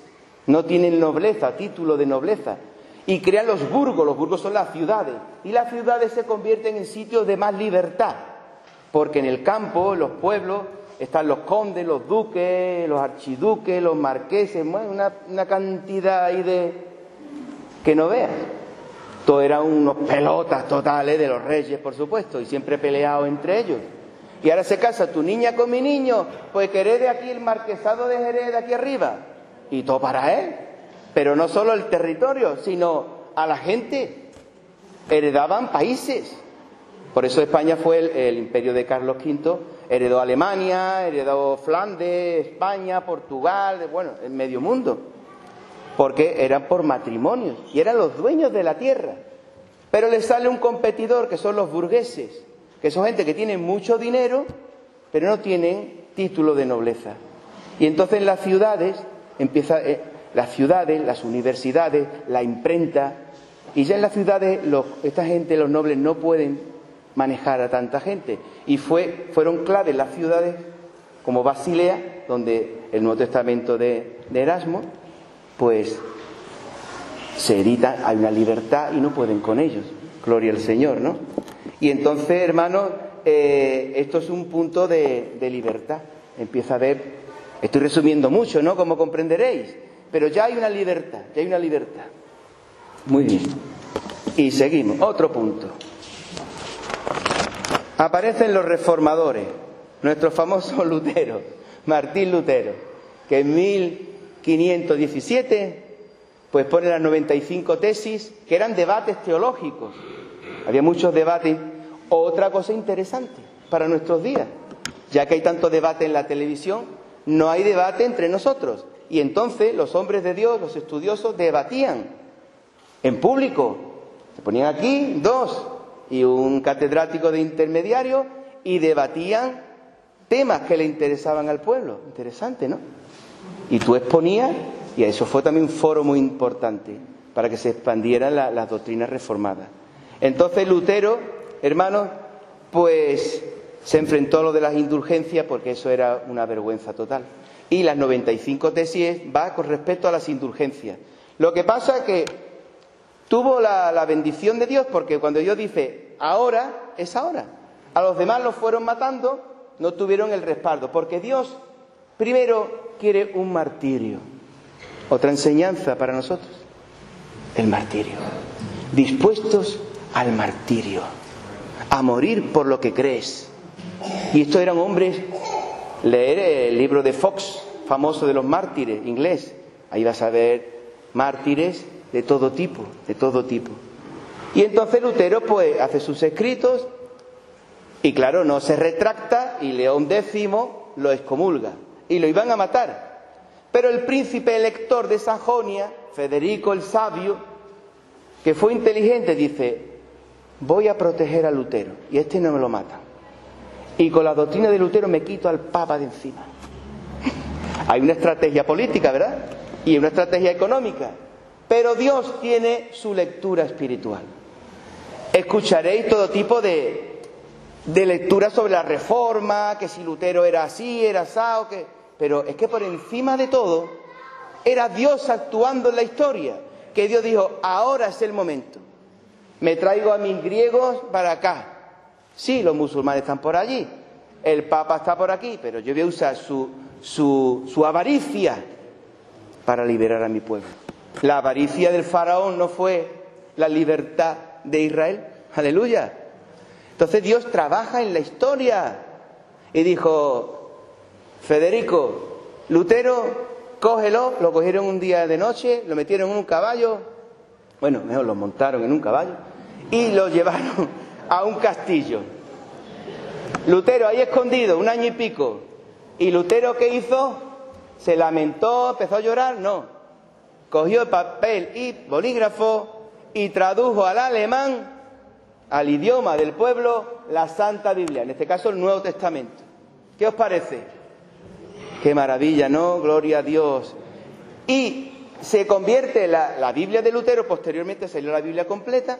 no tienen nobleza, título de nobleza. Y crean los burgos son las ciudades, y las ciudades se convierten en sitios de más libertad, porque en el campo, en los pueblos, están los condes, los duques, los archiduques, los marqueses, una cantidad ahí de... que no veas. Todo eran unos pelotas totales de los reyes, por supuesto, y siempre peleados entre ellos. Y ahora se casa tu niña con mi niño, pues que herede aquí el marquesado de Jerez de aquí arriba. Y todo para él. Pero no solo el territorio, sino a la gente. Heredaban países. Por eso España fue el imperio de Carlos V, heredó Alemania, heredó Flandes, España, Portugal, bueno, el medio mundo. Porque eran por matrimonios y eran los dueños de la tierra. Pero les sale un competidor, que son los burgueses, que son gente que tiene mucho dinero, pero no tienen título de nobleza. Y entonces las ciudades, las universidades, la imprenta, y ya en las ciudades esta gente, los nobles, no pueden manejar a tanta gente. Y fueron claves las ciudades como Basilea, donde el Nuevo Testamento de Erasmo, pues se edita, hay una libertad y no pueden con ellos. Gloria al Señor, ¿no? Y entonces, hermanos, esto es un punto de libertad. Empieza a haber, estoy resumiendo mucho, ¿no? Como comprenderéis, pero ya hay una libertad, Muy bien. Y seguimos. Otro punto. Aparecen los reformadores, nuestro famoso Lutero, Martín Lutero, que en 1517 pues pone las 95 tesis, que eran debates teológicos. Había muchos debates. Otra cosa interesante para nuestros días, ya que hay tanto debate en la televisión, no hay debate entre nosotros. Y entonces los hombres de Dios, los estudiosos, debatían en público. Se ponían aquí dos y un catedrático de intermediario y debatían temas que le interesaban al pueblo. Interesante, ¿no? Y tú exponías, y eso fue también un foro muy importante para que se expandieran las doctrinas reformadas. Entonces Lutero, hermanos, pues se enfrentó a lo de las indulgencias, porque eso era una vergüenza total. Y las 95 tesis va con respecto a las indulgencias. Lo que pasa es que tuvo la bendición de Dios, porque cuando Dios dice ahora, es ahora. A los demás los fueron matando, no tuvieron el respaldo, porque Dios primero quiere un martirio. Otra enseñanza para nosotros, el martirio. Dispuestos al martirio, a morir por lo que crees. Y estos eran hombres. Leer el libro de Fox, famoso de los mártires, inglés. Ahí vas a ver mártires de todo tipo, Y entonces Lutero pues hace sus escritos y claro, no se retracta y León X lo excomulga y lo iban a matar. Pero el príncipe elector de Sajonia, Federico el Sabio, que fue inteligente, dice: voy a proteger a Lutero y no me lo mata. Y con la doctrina de Lutero me quito al Papa de encima. Hay una estrategia política, ¿verdad? Y una estrategia económica. Pero Dios tiene su lectura espiritual. Escucharéis todo tipo de lecturas sobre la Reforma, que si Lutero era así, era asado, pero es que por encima de todo era Dios actuando en la historia. Que Dios dijo: ahora es el momento. Me traigo a mis griegos para acá. Sí, los musulmanes están por allí, el Papa está por aquí, pero yo voy a usar su su avaricia para liberar a mi pueblo. La avaricia del faraón no fue la libertad de Israel. Aleluya. Entonces Dios trabaja en la historia y dijo: Federico, Lutero, cógelo. Lo cogieron un día de noche, lo metieron en un caballo, bueno, mejor lo montaron en un caballo y lo llevaron a un castillo. Lutero ahí escondido, 1 año y pico. ¿Y Lutero qué hizo? ¿Se lamentó, empezó a llorar? No. Cogió papel y bolígrafo y tradujo al alemán, al idioma del pueblo, la Santa Biblia, en este caso el Nuevo Testamento. ¿Qué os parece? ¡Qué maravilla!, ¿no? Gloria a Dios. Y se convierte la Biblia de Lutero, posteriormente salió la Biblia completa,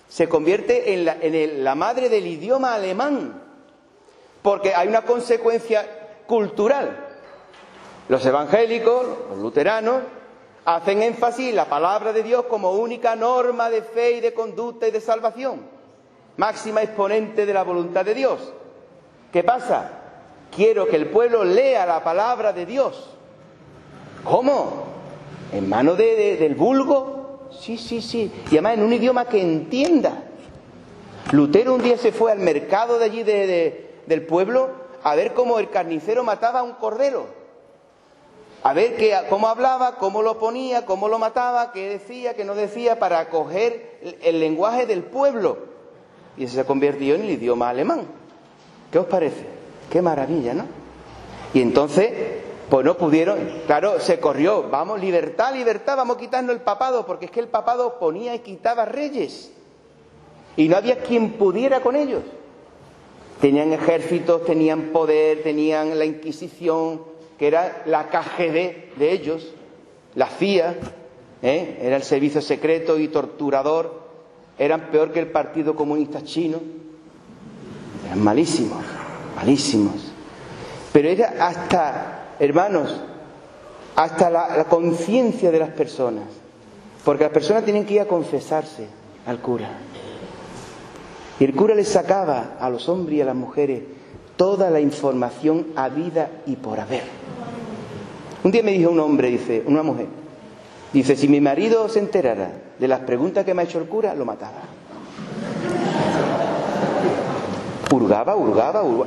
se convierte en la madre del idioma alemán, porque hay una consecuencia cultural. Los evangélicos, los luteranos, hacen énfasis en la palabra de Dios como única norma de fe y de conducta y de salvación, máxima exponente de la voluntad de Dios. ¿Qué pasa? Quiero que el pueblo lea la palabra de Dios. ¿Cómo? ¿En manos del vulgo? Sí. Y además en un idioma que entienda. Lutero un día se fue al mercado de allí del pueblo a ver cómo el carnicero mataba a un cordero. A ver cómo hablaba, cómo lo ponía, cómo lo mataba, qué decía, qué no decía, para coger el lenguaje del pueblo. Y eso se convirtió en el idioma alemán. ¿Qué os parece? Qué maravilla, ¿no? Y entonces, pues no pudieron, claro, se corrió, vamos, libertad, vamos a quitarnos el papado, porque es que el papado ponía y quitaba reyes. Y no había quien pudiera con ellos. Tenían ejércitos, tenían poder, tenían la Inquisición, que era la KGB de ellos, la CIA, era el servicio secreto y torturador, eran peor que el Partido Comunista Chino, eran malísimos. Pero era hasta, hermanos, hasta la conciencia de las personas, porque las personas tienen que ir a confesarse al cura. Y el cura les sacaba a los hombres y a las mujeres toda la información habida y por haber. Un día me dijo un hombre, dice, una mujer, dice: si mi marido se enterara de las preguntas que me ha hecho el cura, lo mataba. Hurgaba,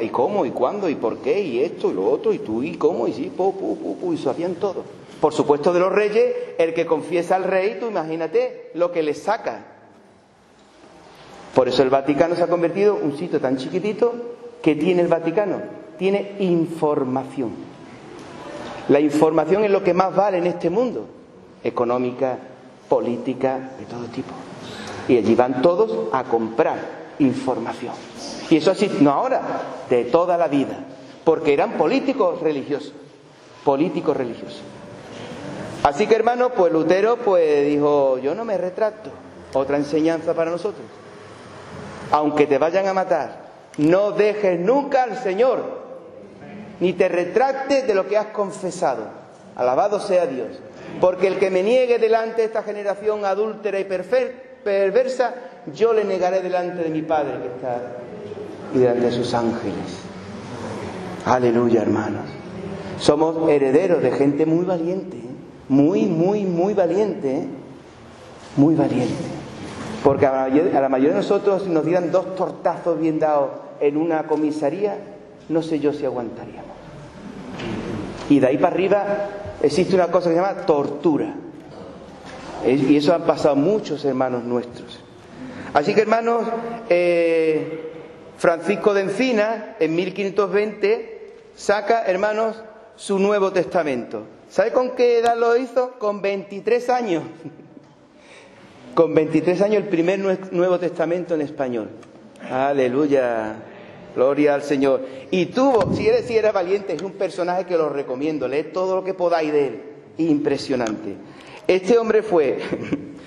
y cómo, y cuándo, y por qué, y esto, y lo otro, y tú, y cómo, y sí, y sabían todo. Por supuesto, de los reyes, el que confiesa al rey, tú imagínate lo que le saca. Por eso el Vaticano se ha convertido en un sitio tan chiquitito. ¿Qué tiene el Vaticano? Tiene información. La información es lo que más vale en este mundo, económica, política, de todo tipo. Y allí van todos a comprar información. Y eso así, no ahora, de toda la vida, porque eran políticos religiosos. Así que, hermanos, pues Lutero pues dijo: yo no me retracto. Otra enseñanza para nosotros. Aunque te vayan a matar, no dejes nunca al Señor, ni te retractes de lo que has confesado. Alabado sea Dios. Porque el que me niegue delante de esta generación adúltera y perversa, yo le negaré delante de mi Padre que está y delante de sus ángeles. Aleluya, hermanos. Somos herederos de gente muy valiente, muy valiente, muy valiente. Porque a la mayoría de nosotros, si nos dieran 2 tortazos bien dados en una comisaría, no sé yo si aguantaríamos. Y de ahí para arriba existe una cosa que se llama tortura. Y eso han pasado muchos hermanos nuestros. Así que, hermanos, Francisco de Encina, en 1520, saca, hermanos, su Nuevo Testamento. ¿Sabe con qué edad lo hizo? Con 23 años. Con 23 años el primer Nuevo Testamento en español. Aleluya. Gloria al Señor. Y tuvo, si era valiente, es un personaje que lo recomiendo. Leed todo lo que podáis de él. Impresionante. Este hombre fue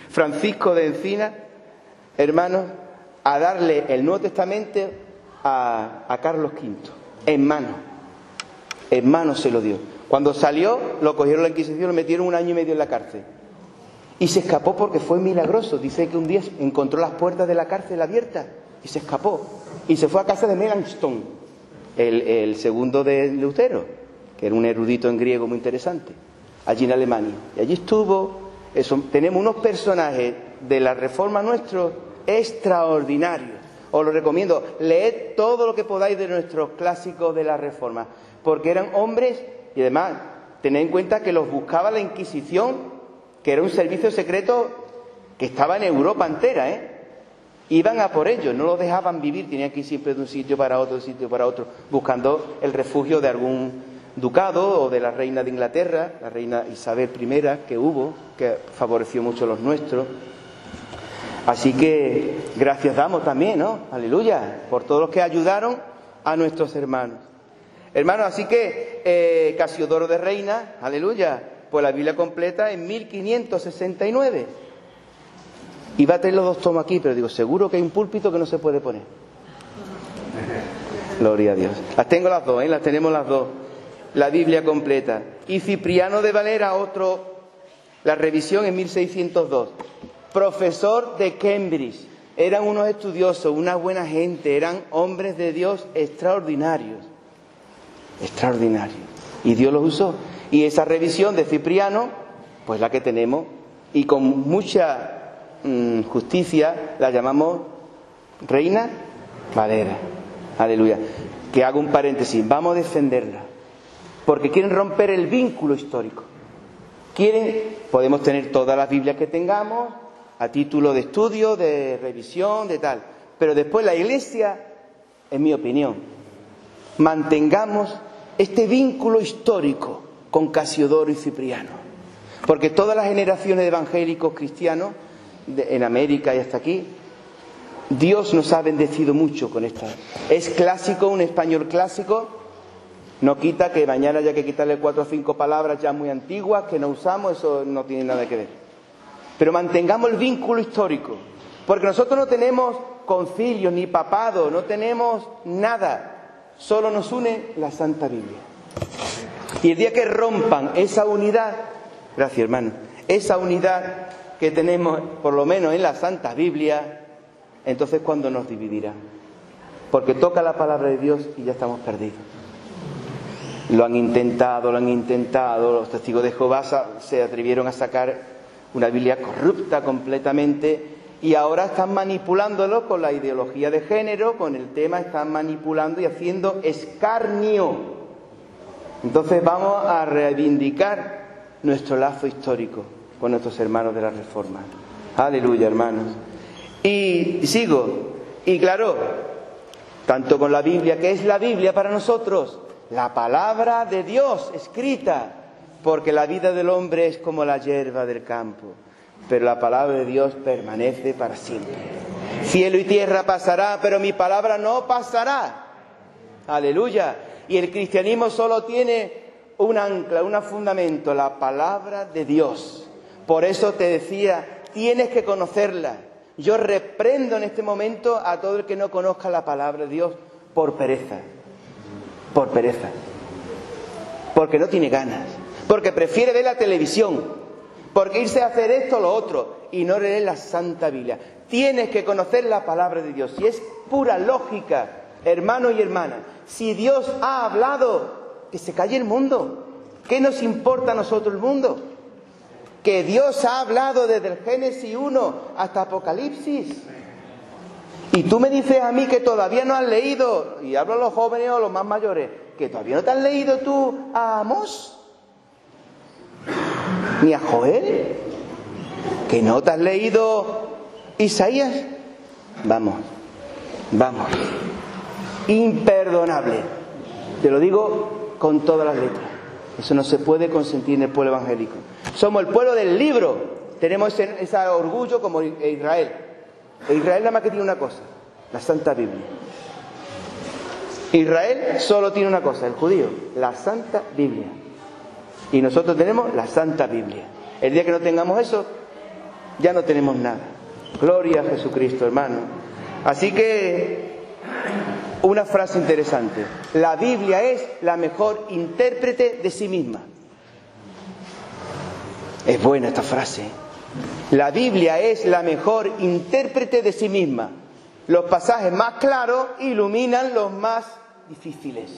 Francisco de Encina, hermanos, a darle el Nuevo Testamento a Carlos V. En mano se lo dio. Cuando salió, lo cogieron la Inquisición, lo metieron 1 año y medio en la cárcel. Y se escapó porque fue milagroso. Dice que un día encontró las puertas de la cárcel abiertas y se escapó. Y se fue a casa de Melanchthon, el segundo de Lutero. que era un erudito en griego muy interesante, allí en Alemania. Y allí estuvo, tenemos unos personajes de la Reforma nuestros extraordinarios. Os lo recomiendo, leed todo lo que podáis de nuestros clásicos de la Reforma, porque eran hombres, y además, tened en cuenta que los buscaba la Inquisición, que era un servicio secreto que estaba en Europa entera, Iban a por ellos, no los dejaban vivir, tenían que ir siempre de un sitio para otro, de un sitio para otro, buscando el refugio de algún ducado o de la reina de Inglaterra, la reina Isabel I que hubo, que favoreció mucho a los nuestros. Así que gracias damos también, ¿no? Aleluya, por todos los que ayudaron a nuestros hermanos. Hermanos, así que Casiodoro de Reina, aleluya, pues la Biblia completa en 1569. Iba a tener los 2 tomos aquí, pero digo, seguro que hay un púlpito que no se puede poner. Gloria a Dios. Las tengo las dos, las tenemos las dos. La Biblia completa. Y Cipriano de Valera, otro, la revisión en 1602. Profesor de Cambridge. Eran unos estudiosos, una buena gente, eran hombres de Dios extraordinarios. Extraordinarios. Y Dios los usó. Y esa revisión de Cipriano, pues la que tenemos, y con mucha justicia la llamamos Reina Valera. Aleluya. Que hago un paréntesis, vamos a defenderla, porque quieren romper el vínculo histórico. Podemos tener todas las Biblias que tengamos a título de estudio, de revisión, de tal, pero después la Iglesia, en mi opinión, mantengamos este vínculo histórico con Casiodoro y Cipriano, porque todas las generaciones de evangélicos cristianos en América y hasta aquí, Dios nos ha bendecido mucho con esta. Es clásico, un español clásico, no quita que mañana haya que quitarle 4 o 5 palabras ya muy antiguas que no usamos, eso no tiene nada que ver. Pero mantengamos el vínculo histórico, porque nosotros no tenemos concilios ni papados, no tenemos nada, solo nos une la Santa Biblia. Y el día que rompan esa unidad, gracias hermano, esa unidad que tenemos por lo menos en la Santa Biblia, entonces ¿cuándo nos dividirá? Porque toca la palabra de Dios y ya estamos perdidos. Lo han intentado, los testigos de Jehová se atrevieron a sacar una Biblia corrupta completamente y ahora están manipulándolo con la ideología de género, con el tema, están manipulando y haciendo escarnio. Entonces vamos a reivindicar nuestro lazo histórico con nuestros hermanos de la Reforma. Aleluya, hermanos. Y sigo. Y claro, tanto con la Biblia, que es la Biblia para nosotros, la palabra de Dios escrita, porque la vida del hombre es como la hierba del campo, pero la palabra de Dios permanece para siempre. Cielo y tierra pasará, pero mi palabra no pasará. Aleluya. Y el cristianismo solo tiene un ancla, un fundamento, la palabra de Dios. Por eso te decía, tienes que conocerla. Yo reprendo en este momento a todo el que no conozca la palabra de Dios por pereza. Por pereza. Porque no tiene ganas. Porque prefiere ver la televisión. Porque irse a hacer esto o lo otro. Y no leer la Santa Biblia. Tienes que conocer la palabra de Dios. Y es pura lógica, hermano y hermana. Si Dios ha hablado, que se calle el mundo. ¿Qué nos importa a nosotros el mundo? Que Dios ha hablado desde el Génesis 1 hasta Apocalipsis. Y tú me dices a mí que todavía no has leído, y hablo a los jóvenes o a los más mayores, que todavía no te has leído tú a Amós, ni a Joel, que no te has leído Isaías. Vamos, imperdonable, te lo digo con todas las letras. Eso no se puede consentir en el pueblo evangélico. Somos el pueblo del libro. Tenemos ese orgullo como Israel. Israel nada más que tiene una cosa, la Santa Biblia. Israel solo tiene una cosa, el judío, la Santa Biblia. Y nosotros tenemos la Santa Biblia. El día que no tengamos eso, ya no tenemos nada. Gloria a Jesucristo, hermano. Así que, una frase interesante. La Biblia es la mejor intérprete de sí misma. Es buena esta frase. La Biblia es la mejor intérprete de sí misma. Los pasajes más claros iluminan los más difíciles.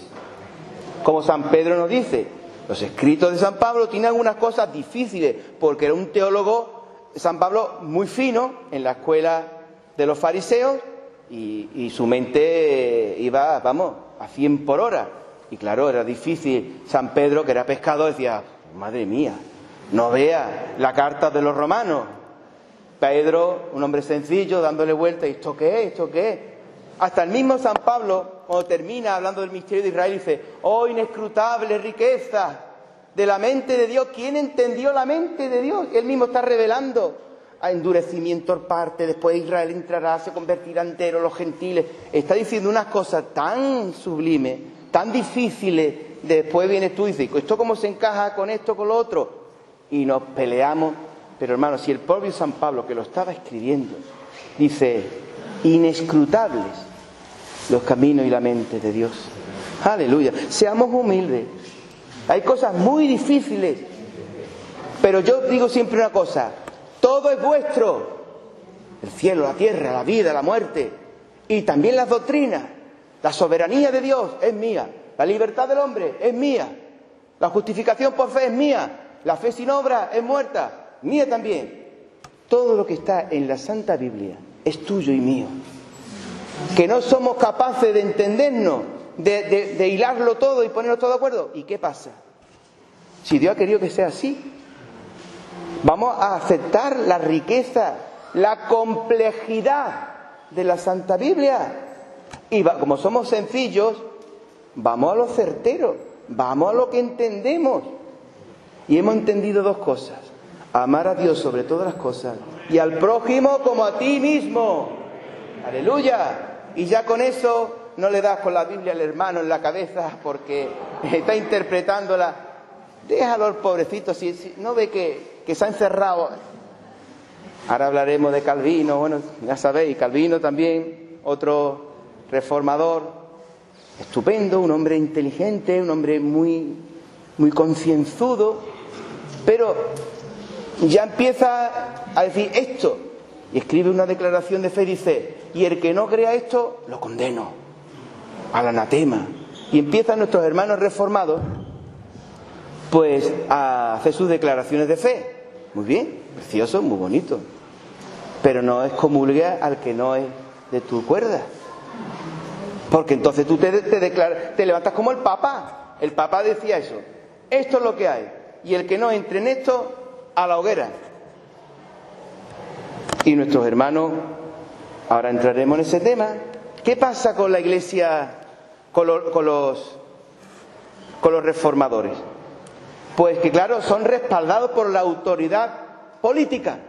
Como San Pedro nos dice, los escritos de San Pablo tienen algunas cosas difíciles, porque era un teólogo, San Pablo, muy fino en la escuela de los fariseos, y su mente iba, vamos, a 100 por hora. Y claro, era difícil. San Pedro, que era pescador, decía, madre mía, no vea la carta de los romanos. Pedro, un hombre sencillo, dándole vuelta, ¿y esto qué es? ¿Esto qué es? Hasta el mismo San Pablo, cuando termina hablando del misterio de Israel, dice, oh inescrutable riqueza de la mente de Dios. ¿Quién entendió la mente de Dios? Él mismo está revelando a endurecimiento por parte, después Israel entrará, se convertirá entero, los gentiles. Está diciendo unas cosas tan sublimes, tan difíciles. Después vienes tú y dices, ¿esto cómo se encaja con esto, con lo otro? Y nos peleamos. Pero hermanos, si el propio San Pablo, que lo estaba escribiendo, dice, inescrutables los caminos y la mente de Dios. Aleluya. Seamos humildes. Hay cosas muy difíciles, pero yo digo siempre una cosa, todo es vuestro. El cielo, la tierra, la vida, la muerte, y también las doctrinas. La soberanía de Dios es mía. La libertad del hombre es mía. La justificación por fe es mía. La fe sin obra es muerta. Mía también. Todo lo que está en la Santa Biblia es tuyo y mío. Que no somos capaces de entendernos, de hilarlo todo y ponernos todo de acuerdo. ¿Y qué pasa? Si Dios ha querido que sea así, vamos a aceptar la riqueza, la complejidad de la Santa Biblia. Y como somos sencillos, vamos a lo certero, vamos a lo que entendemos. Y hemos entendido dos cosas: amar a Dios sobre todas las cosas y al prójimo como a ti mismo. ¡Aleluya! Y ya con eso no le das con la Biblia al hermano en la cabeza porque está interpretándola. Déjalo al pobrecito, si no ve que se ha encerrado. Ahora hablaremos de Calvino, bueno, ya sabéis, Calvino también, otro reformador, estupendo, un hombre inteligente, un hombre muy concienzudo, pero ya empieza a decir esto, y escribe una declaración de fe, dice, y el que no crea esto, lo condeno, al anatema. Y empiezan nuestros hermanos reformados, pues, a hacer sus declaraciones de fe. Muy bien, precioso, muy bonito, pero no excomulga al que no es de tu cuerda. Porque entonces tú te levantas como el Papa. El Papa decía eso. Esto es lo que hay. Y el que no entre en esto, a la hoguera. Y nuestros hermanos, ahora entraremos en ese tema. ¿Qué pasa con la Iglesia, con los reformadores? Pues que claro, son respaldados por la autoridad política.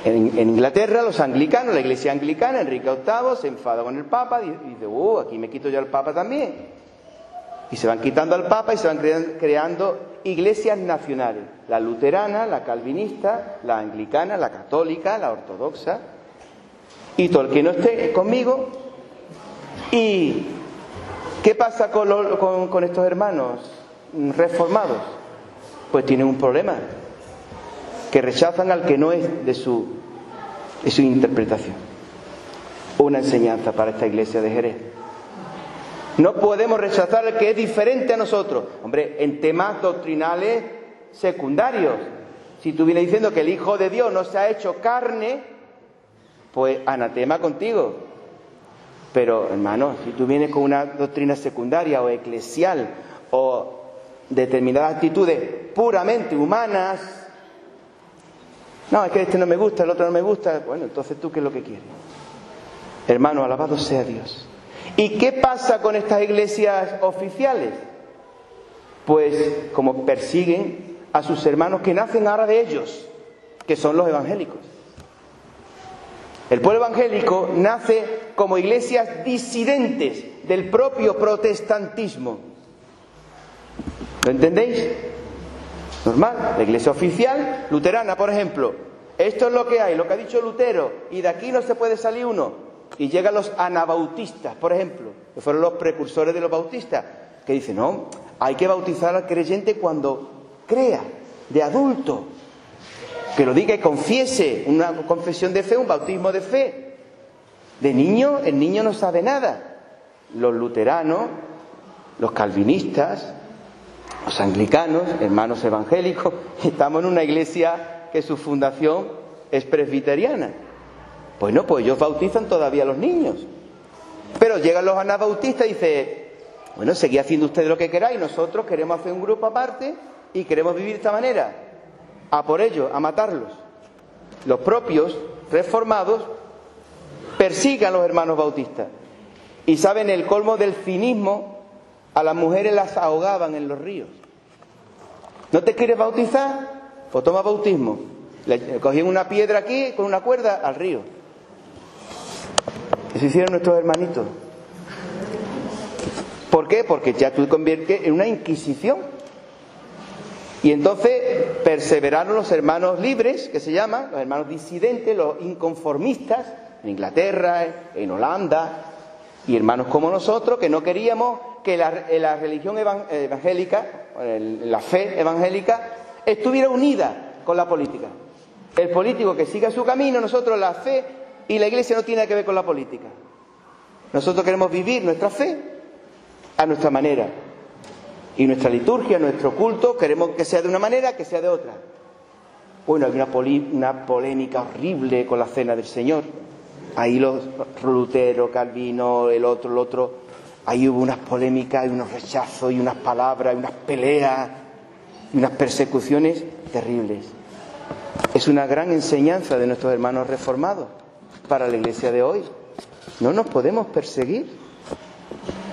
En Inglaterra, los anglicanos, la Iglesia anglicana, Enrique VIII, se enfada con el Papa y dice, aquí me quito yo al Papa también. Y se van quitando al Papa y se van creando iglesias nacionales. La luterana, la calvinista, la anglicana, la católica, la ortodoxa. Y todo el que no esté conmigo. ¿Y qué pasa con estos hermanos reformados? Pues tienen un problema, que rechazan al que no es de su interpretación. Una enseñanza para esta iglesia de Jerez. No podemos rechazar al que es diferente a nosotros. Hombre, en temas doctrinales secundarios. Si tú vienes diciendo que el Hijo de Dios no se ha hecho carne, pues anatema contigo. Pero, hermano, si tú vienes con una doctrina secundaria o eclesial o determinadas actitudes puramente humanas, no, es que este no me gusta, el otro no me gusta, bueno, entonces tú, ¿qué es lo que quieres? Hermano, alabado sea Dios. ¿Y qué pasa con estas iglesias oficiales? Pues como persiguen a sus hermanos que nacen ahora de ellos, que son los evangélicos. El pueblo evangélico nace como iglesias disidentes del propio protestantismo. ¿Lo entendéis? Normal. La iglesia oficial luterana, por ejemplo, esto es lo que hay, lo que ha dicho Lutero, y de aquí no se puede salir uno. Y llegan los anabautistas, por ejemplo, que fueron los precursores de los bautistas, que dicen, no, hay que bautizar al creyente cuando crea, de adulto, que lo diga y confiese, una confesión de fe, un bautismo de fe. De niño, el niño no sabe nada. Los luteranos los calvinistas, los anglicanos, hermanos evangélicos, estamos en una iglesia que su fundación es presbiteriana. Bueno, pues ellos bautizan todavía a los niños. Pero llegan los anabautistas y dicen, bueno, seguid haciendo ustedes lo que queráis, nosotros queremos hacer un grupo aparte y queremos vivir de esta manera. A por ellos, a matarlos. Los propios reformados persigan a los hermanos bautistas. Y saben, el colmo del cinismo, a las mujeres las ahogaban en los ríos. ¿No te quieres bautizar? Pues toma bautismo. Le cogían una piedra aquí con una cuerda al río. Eso hicieron nuestros hermanitos. ¿Por qué? Porque ya tú te conviertes en una inquisición. Y entonces perseveraron los hermanos libres, que se llaman, los hermanos disidentes, los inconformistas, en Inglaterra, en Holanda, y hermanos como nosotros, que no queríamos que la religión evangélica, la fe evangélica, estuviera unida con la política. El político que siga su camino, nosotros la fe y la iglesia no tiene nada que ver con la política. Nosotros queremos vivir nuestra fe a nuestra manera. Y nuestra liturgia, nuestro culto, queremos que sea de una manera, que sea de otra. Bueno, hay una polémica horrible con la cena del Señor. Ahí los Lutero, Calvino, el otro. Ahí hubo unas polémicas, y unos rechazos, y unas palabras, y unas peleas, y unas persecuciones terribles. Es una gran enseñanza de nuestros hermanos reformados para la iglesia de hoy. No nos podemos perseguir,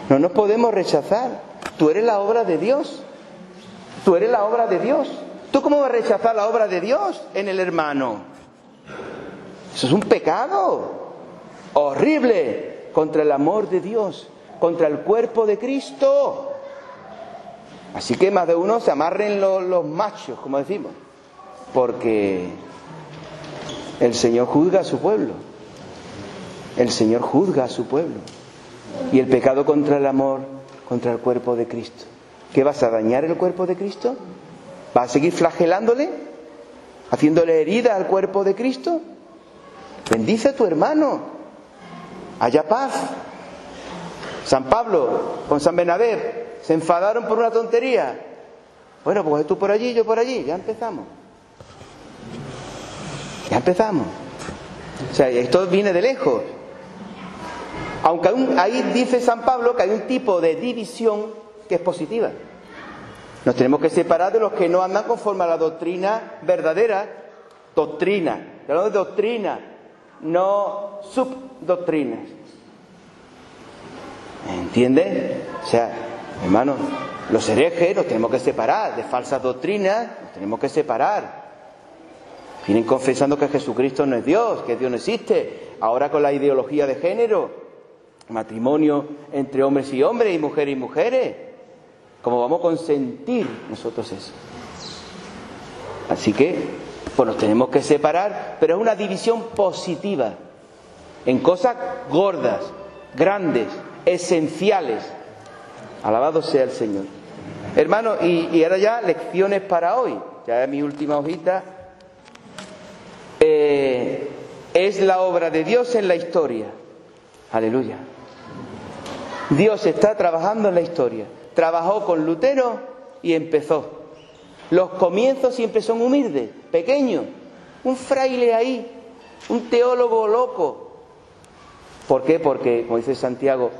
no nos podemos rechazar. Tú eres la obra de Dios. Tú eres la obra de Dios. ¿Tú cómo vas a rechazar la obra de Dios en el hermano? Eso es un pecado horrible contra el amor de Dios, contra el cuerpo de Cristo. Así que más de uno se amarren los machos, como decimos, porque el Señor juzga a su pueblo. El Señor juzga a su pueblo. Y el pecado contra el amor, contra el cuerpo de Cristo. ¿Qué vas a dañar el cuerpo de Cristo? ¿Vas a seguir flagelándole? ¿Haciéndole herida al cuerpo de Cristo? Bendice a tu hermano. Haya paz. San Pablo con San Bernabé se enfadaron por una tontería. Bueno, pues tú por allí, yo por allí. Ya empezamos. Ya empezamos. O sea, esto viene de lejos. Aunque ahí dice San Pablo que hay un tipo de división que es positiva. Nos tenemos que separar de los que no andan conforme a la doctrina verdadera. Doctrina. Hablamos de doctrina, no subdoctrinas. ¿Entiendes? O sea, hermanos, los herejes nos tenemos que separar. De falsas doctrinas nos tenemos que separar. Vienen confesando que Jesucristo no es Dios, que Dios no existe. Ahora con la ideología de género, matrimonio entre hombres y hombres y mujeres y mujeres. ¿Cómo vamos a consentir nosotros eso? Así que, pues nos tenemos que separar, pero es una división positiva, en cosas gordas, grandes, esenciales. Alabado sea el Señor. Hermanos, y ahora ya lecciones para hoy. Ya es mi última hojita. Es la obra de Dios en la historia. Aleluya. Dios está trabajando en la historia. Trabajó con Lutero y empezó. Los comienzos siempre son humildes, pequeños. Un fraile ahí, un teólogo loco. ¿Por qué? Porque, como dice Santiago,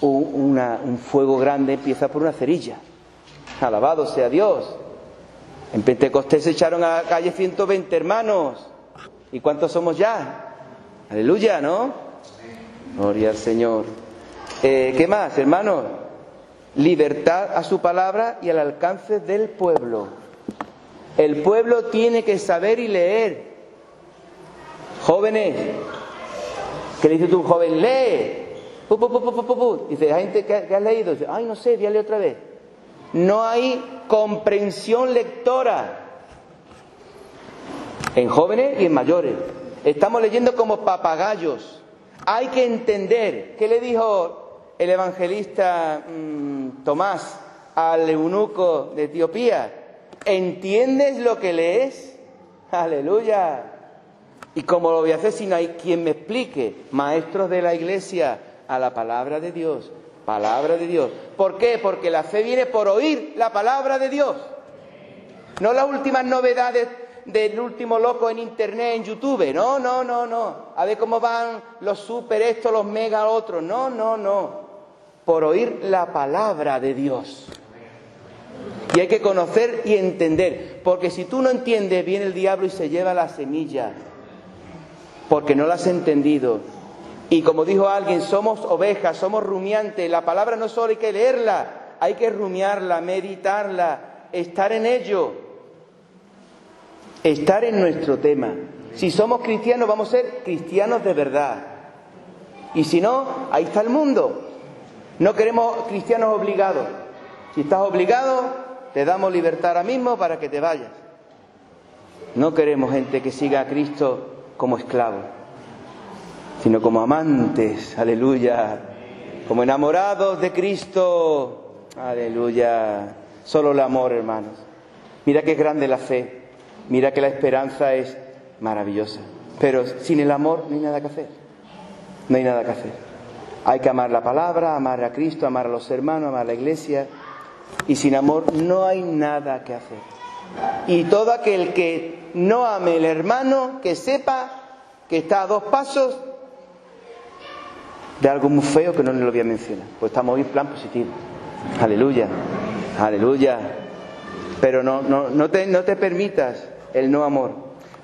un fuego grande empieza por una cerilla. Alabado sea Dios. En Pentecostés se echaron a la calle 120 hermanos. ¿Y cuántos somos ya? Aleluya, ¿no? Gloria al Señor. ¿Qué más, hermanos? Libertad a su palabra y al alcance del pueblo. El pueblo tiene que saber y leer. Jóvenes, ¿qué le dices tú, joven? Lee. Dice, gente, ¿qué has leído? Dice, ay, no sé, voy a leer otra vez. No hay comprensión lectora en jóvenes y en mayores. Estamos leyendo como papagayos. Hay que entender. ¿Qué le dijo el evangelista Tomás al eunuco de Etiopía? ¿Entiendes lo que lees? Aleluya. ¿Y cómo lo voy a hacer si no hay quien me explique? Maestros de la iglesia, a la palabra de Dios Palabra de Dios. ¿Por qué? Porque la fe viene por oír la palabra de Dios. No las últimas novedades del último loco en internet, en YouTube. No, no, no, no. A ver cómo van los super estos, los mega otros. No, no, no. Por oír la palabra de Dios. Y hay que conocer y entender. Porque si tú no entiendes, viene el diablo y se lleva la semilla. Porque no la has entendido. Y como dijo alguien, somos ovejas, somos rumiantes. La palabra no solo hay que leerla, hay que rumiarla, meditarla, estar en ello. Estar en nuestro tema. Si somos cristianos, vamos a ser cristianos de verdad. Y si no, ahí está el mundo. No queremos cristianos obligados. Si estás obligado, te damos libertad ahora mismo para que te vayas. No queremos gente que siga a Cristo como esclavo, sino como amantes, aleluya, como enamorados de Cristo, aleluya. Solo el amor, hermanos. Mira que es grande la fe, mira que la esperanza es maravillosa, pero sin el amor no hay nada que hacer, no hay nada que hacer. Hay que amar la palabra, amar a Cristo, amar a los hermanos, amar a la iglesia, y sin amor no hay nada que hacer. Y todo aquel que no ame al hermano, que sepa que está a 2 pasos de algo muy feo que no le lo voy a mencionar, pues estamos hoy en plan positivo. Aleluya, aleluya. Pero no te permitas el no amor.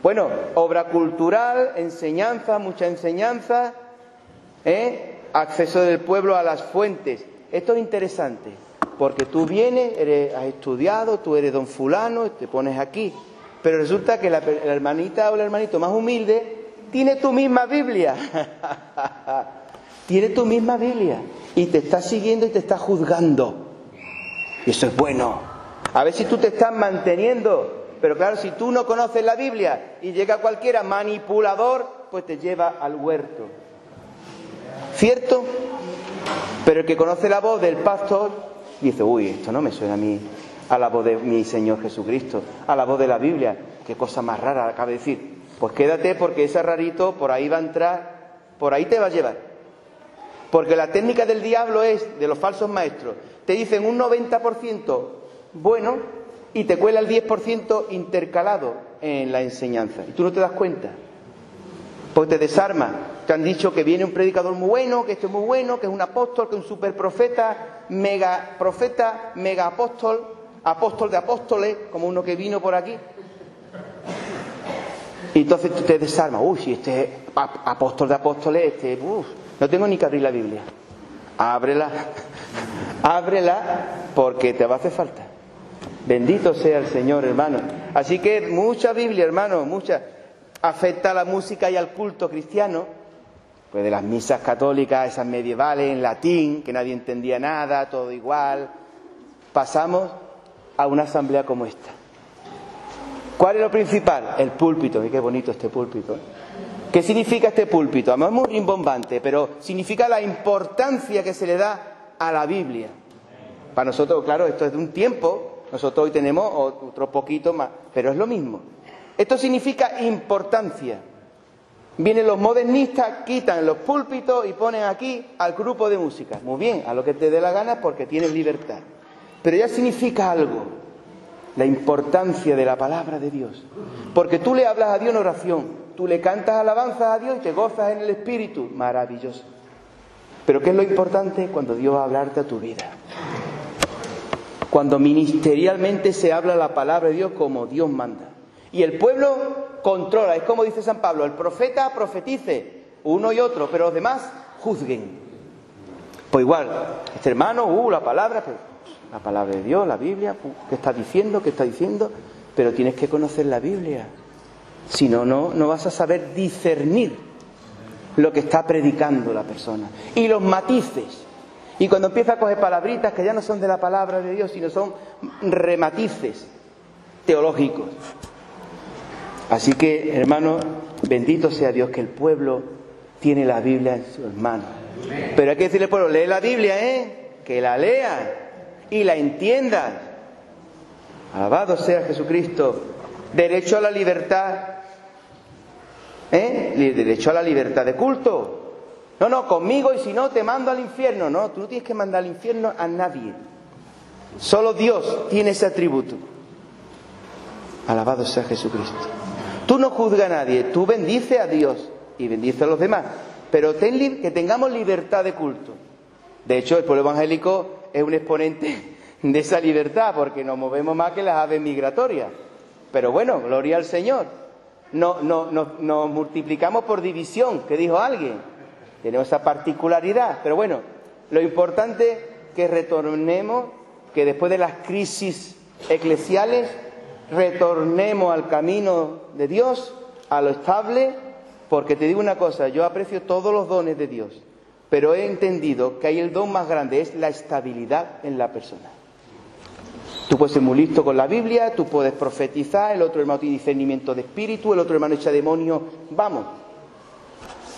Bueno, obra cultural, enseñanza, mucha enseñanza, acceso del pueblo a las fuentes. Esto es interesante, porque tú vienes, has estudiado, tú eres don fulano, te pones aquí, pero resulta que la hermanita o el hermanito más humilde tiene tu misma Biblia. Tiene tu misma Biblia y te está siguiendo y te está juzgando. Y eso es bueno. A ver si tú te estás manteniendo. Pero claro, si tú no conoces la Biblia y llega cualquiera manipulador, pues te lleva al huerto. ¿Cierto? Pero el que conoce la voz del pastor dice, uy, esto no me suena a mí, a la voz de mi Señor Jesucristo, a la voz de la Biblia. Qué cosa más rara acaba de decir. Pues quédate, porque ese rarito por ahí va a entrar, por ahí te va a llevar. Porque la técnica del diablo es, de los falsos maestros, te dicen un 90% bueno y te cuela el 10% intercalado en la enseñanza. Y tú no te das cuenta. Porque te desarma. Te han dicho que viene un predicador muy bueno, que este es muy bueno, que es un apóstol, que es un superprofeta, mega apóstol, apóstol de apóstoles, como uno que vino por aquí. Y entonces tú te desarmas. Uy, si este es apóstol de apóstoles, no tengo ni que abrir la Biblia. Ábrela, ábrela, porque te va a hacer falta. Bendito sea el Señor, hermano. Así que mucha Biblia, hermano, mucha. Afecta a la música y al culto cristiano, pues de las misas católicas, esas medievales en latín, que nadie entendía nada, todo igual. Pasamos a una asamblea como esta. ¿Cuál es lo principal? El púlpito. Qué bonito este púlpito. ¿Qué significa este púlpito? Además es muy rimbombante, pero significa la importancia que se le da a la Biblia. Para nosotros, claro, esto es de un tiempo, nosotros hoy tenemos otro poquito más, pero es lo mismo. Esto significa importancia. Vienen los modernistas, quitan los púlpitos y ponen aquí al grupo de música. Muy bien, a lo que te dé la gana porque tienes libertad. Pero ya significa algo, la importancia de la palabra de Dios. Porque tú le hablas a Dios en oración, tú le cantas alabanzas a Dios y te gozas en el Espíritu. Maravilloso. Pero ¿qué es lo importante? Cuando Dios va a hablarte a tu vida. Cuando ministerialmente se habla la palabra de Dios como Dios manda. Y el pueblo controla, es como dice San Pablo, el profeta profetice, uno y otro, pero los demás juzguen. Pues igual, este hermano, la palabra, pero la palabra de Dios, la Biblia, ¿qué está diciendo? ¿Qué está diciendo? Pero tienes que conocer la Biblia. Si no, no vas a saber discernir lo que está predicando la persona. Y los matices. Y cuando empieza a coger palabritas que ya no son de la palabra de Dios, sino son rematices teológicos. Así que, hermano, bendito sea Dios que el pueblo tiene la Biblia en sus manos. Pero hay que decirle al pueblo, lee la Biblia, que la lea y la entiendas. Alabado sea Jesucristo. Derecho a la libertad, derecho a la libertad de culto. No, conmigo y si no te mando al infierno. No, tú no tienes que mandar al infierno a nadie. Solo Dios tiene ese atributo. Alabado sea Jesucristo. Tú no juzgas a nadie, tú bendices a Dios y bendices a los demás. Pero que tengamos libertad de culto. De hecho, el pueblo evangélico es un exponente de esa libertad, porque nos movemos más que las aves migratorias. Pero bueno, gloria al Señor. Nos multiplicamos por división, que dijo alguien. Tenemos esa particularidad. Pero bueno, lo importante es que retornemos, que después de las crisis eclesiales, retornemos al camino de Dios, a lo estable, porque te digo una cosa, yo aprecio todos los dones de Dios, pero he entendido que hay el don más grande, es la estabilidad en la persona. Tú puedes ser muy listo con la Biblia, tú puedes profetizar, el otro hermano tiene discernimiento de espíritu, el otro hermano echa demonios, vamos,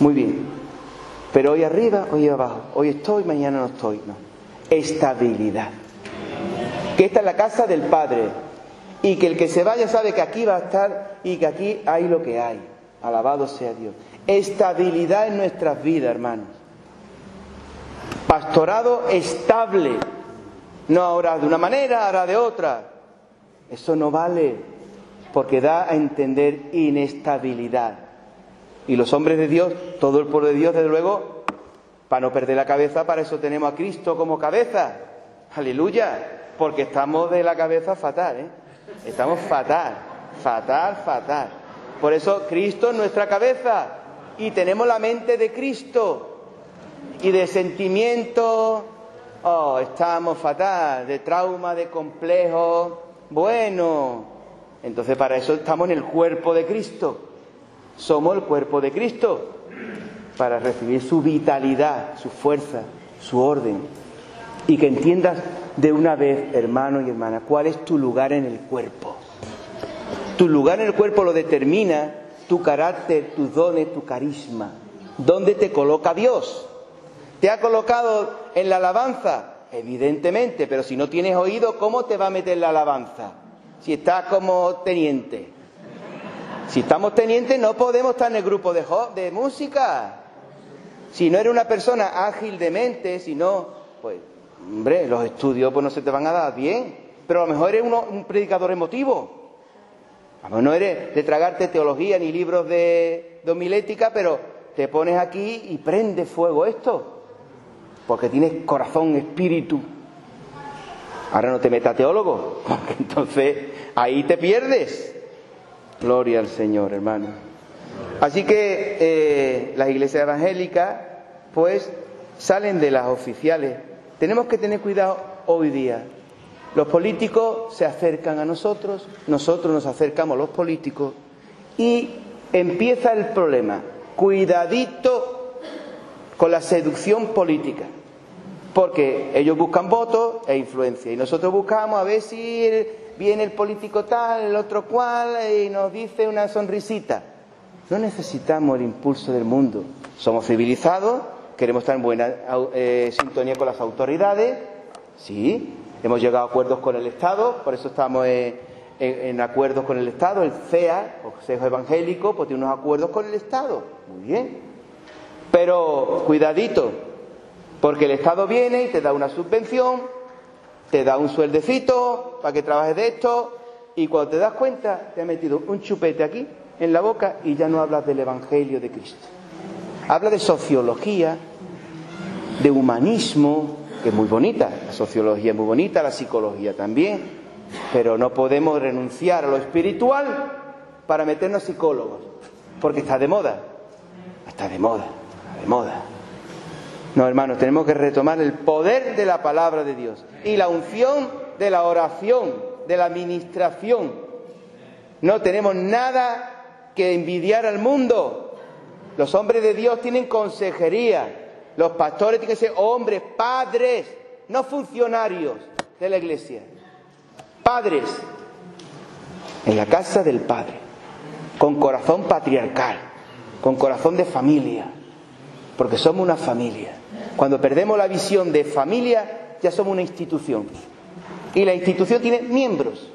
muy bien, pero hoy arriba, hoy abajo, hoy estoy, mañana no estoy, no. Estabilidad. Que esta es la casa del Padre, y que el que se vaya sabe que aquí va a estar y que aquí hay lo que hay. Alabado sea Dios. Estabilidad en nuestras vidas, hermanos. Pastorado estable. No ahora de una manera, ahora de otra. Eso no vale, porque da a entender inestabilidad. Y los hombres de Dios, todo el pueblo de Dios, desde luego, para no perder la cabeza, para eso tenemos a Cristo como cabeza. Aleluya. Porque estamos de la cabeza fatal, ¿eh? Estamos fatal. Por eso Cristo es nuestra cabeza y tenemos la mente de Cristo. Y de sentimientos, estamos fatal, de trauma, de complejo. Bueno, entonces para eso estamos en el cuerpo de Cristo. Somos el cuerpo de Cristo para recibir su vitalidad, su fuerza, su orden. Y que entiendas de una vez, hermano y hermana, cuál es tu lugar en el cuerpo. Tu lugar en el cuerpo lo determina tu carácter, tus dones, tu carisma. ¿Dónde te coloca Dios? ¿Te ha colocado en la alabanza? Evidentemente, pero si no tienes oído, ¿cómo te va a meter la alabanza? Si estás como teniente. Si estamos tenientes no podemos estar en el grupo de música. Si no eres una persona ágil de mente, si no, pues, hombre, los estudios pues no se te van a dar bien. Pero a lo mejor eres un predicador emotivo. A lo mejor no eres de tragarte teología ni libros de homilética, pero te pones aquí y prende fuego esto. Porque tienes corazón, espíritu. Ahora no te metas teólogo, porque entonces ahí te pierdes. Gloria al Señor, hermano. Así que las iglesias evangélicas, pues, salen de las oficiales. Tenemos que tener cuidado hoy día. Los políticos se acercan a nosotros, nosotros nos acercamos a los políticos y empieza el problema. Cuidadito con la seducción política, porque ellos buscan votos e influencia y nosotros buscamos a ver si viene el político tal, el otro cual y nos dice una sonrisita. No necesitamos el impulso del mundo. Somos civilizados, queremos estar en buena sintonía con las autoridades, sí. Hemos llegado a acuerdos con el Estado, por eso estamos en acuerdos con el Estado. El CEA, Consejo Evangélico, pues tiene unos acuerdos con el Estado. Muy bien. Pero cuidadito, porque el Estado viene y te da una subvención, te da un sueldecito para que trabajes de esto, y cuando te das cuenta te ha metido un chupete aquí en la boca y ya no hablas del Evangelio de Cristo. Habla de sociología, de humanismo, que es muy bonita, la sociología es muy bonita, la psicología también, pero no podemos renunciar a lo espiritual para meternos psicólogos, porque está de moda. No, hermanos, tenemos que retomar el poder de la palabra de Dios y la unción de la oración, de la administración. No tenemos nada que envidiar al mundo. Los hombres de Dios tienen consejería. Los pastores tienen que ser hombres, padres, no funcionarios de la iglesia. Padres, en la casa del Padre, con corazón patriarcal, con corazón de familia, porque somos una familia. Cuando perdemos la visión de familia, ya somos una institución. Y la institución tiene miembros.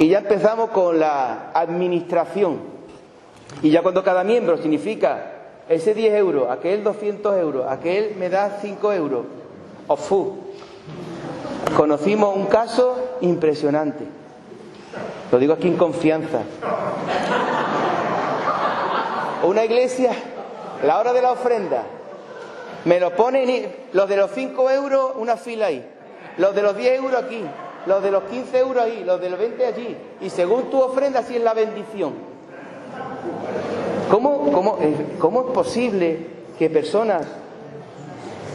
Y ya empezamos con la administración. Y ya cuando cada miembro significa ese 10 euros, aquel 200 euros, aquel me da 5 euros. ¡Ofu! Conocimos un caso impresionante. Lo digo aquí en confianza. Una iglesia, la hora de la ofrenda, me lo ponen los de los 5 euros, una fila ahí. Los de los 10 euros aquí. Los de los 15 euros ahí. Los de los 20 allí. Y según tu ofrenda, así es la bendición. ¿Cómo es posible que personas,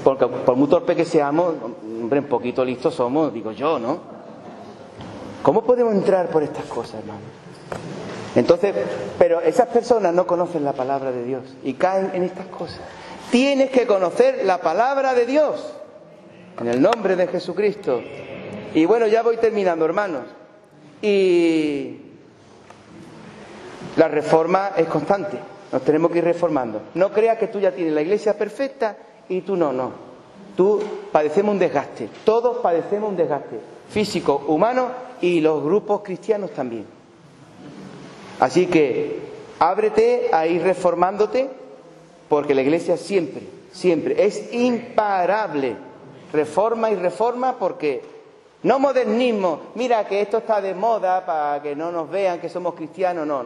porque por muy torpe que seamos, hombre, un poquito listos somos, digo yo, ¿no? ¿Cómo podemos entrar por estas cosas, hermano? Entonces, pero esas personas no conocen la palabra de Dios y caen en estas cosas. Tienes que conocer la palabra de Dios, en el nombre de Jesucristo. Y bueno, ya voy terminando, hermanos. Y la reforma es constante, nos tenemos que ir reformando. No creas que tú ya tienes la iglesia perfecta y tú no. Tú padecemos un desgaste, todos padecemos un desgaste físico, humano, y los grupos cristianos también. Así que ábrete a ir reformándote, porque la iglesia siempre es imparable. Reforma y reforma, porque no modernismo, mira que esto está de moda para que no nos vean que somos cristianos. No.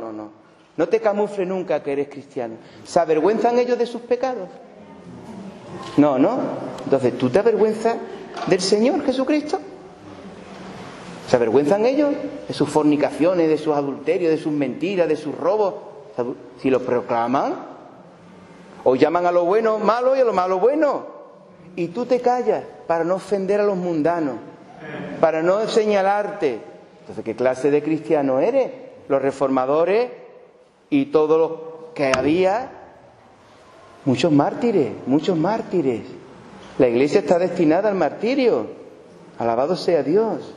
No te camufles nunca que eres cristiano. ¿Se avergüenzan ellos de sus pecados? No. Entonces, ¿tú te avergüenzas del Señor Jesucristo? ¿Se avergüenzan ellos de sus fornicaciones, de sus adulterios, de sus mentiras, de sus robos? Si lo proclaman, o llaman a lo bueno malo y a lo malo bueno. Y tú te callas para no ofender a los mundanos, para no señalarte. Entonces, ¿qué clase de cristiano eres? Los reformadores y todos los que había, muchos mártires. La iglesia está destinada al martirio. Alabado sea Dios.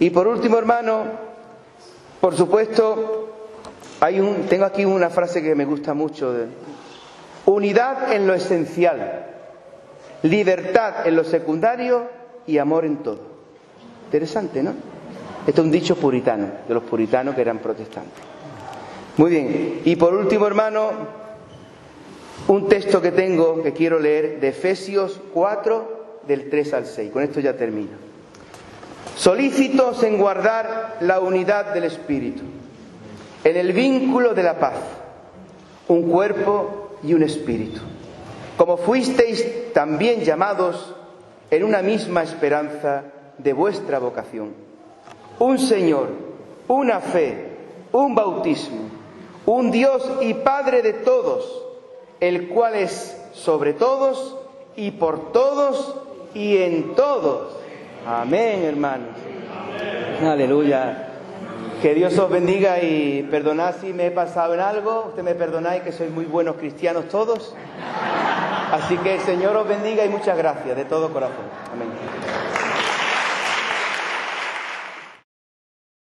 Y por último, hermano, por supuesto, tengo aquí una frase que me gusta mucho. Unidad en lo esencial, libertad en lo secundario y amor en todo. Interesante, ¿no? Esto es un dicho puritano, de los puritanos que eran protestantes. Muy bien. Y por último, hermano, un texto que tengo, que quiero leer, de Efesios 4, del 3 al 6. Con esto ya termino. Solícitos en guardar la unidad del Espíritu, en el vínculo de la paz, un cuerpo y un espíritu, como fuisteis también llamados en una misma esperanza de vuestra vocación. Un Señor, una fe, un bautismo, un Dios y Padre de todos, el cual es sobre todos y por todos y en todos. Amén, hermanos. Aleluya. Que Dios os bendiga y perdonad si me he pasado en algo. Usted me perdonáis, que sois muy buenos cristianos todos. Así que el Señor os bendiga y muchas gracias de todo corazón. Amén.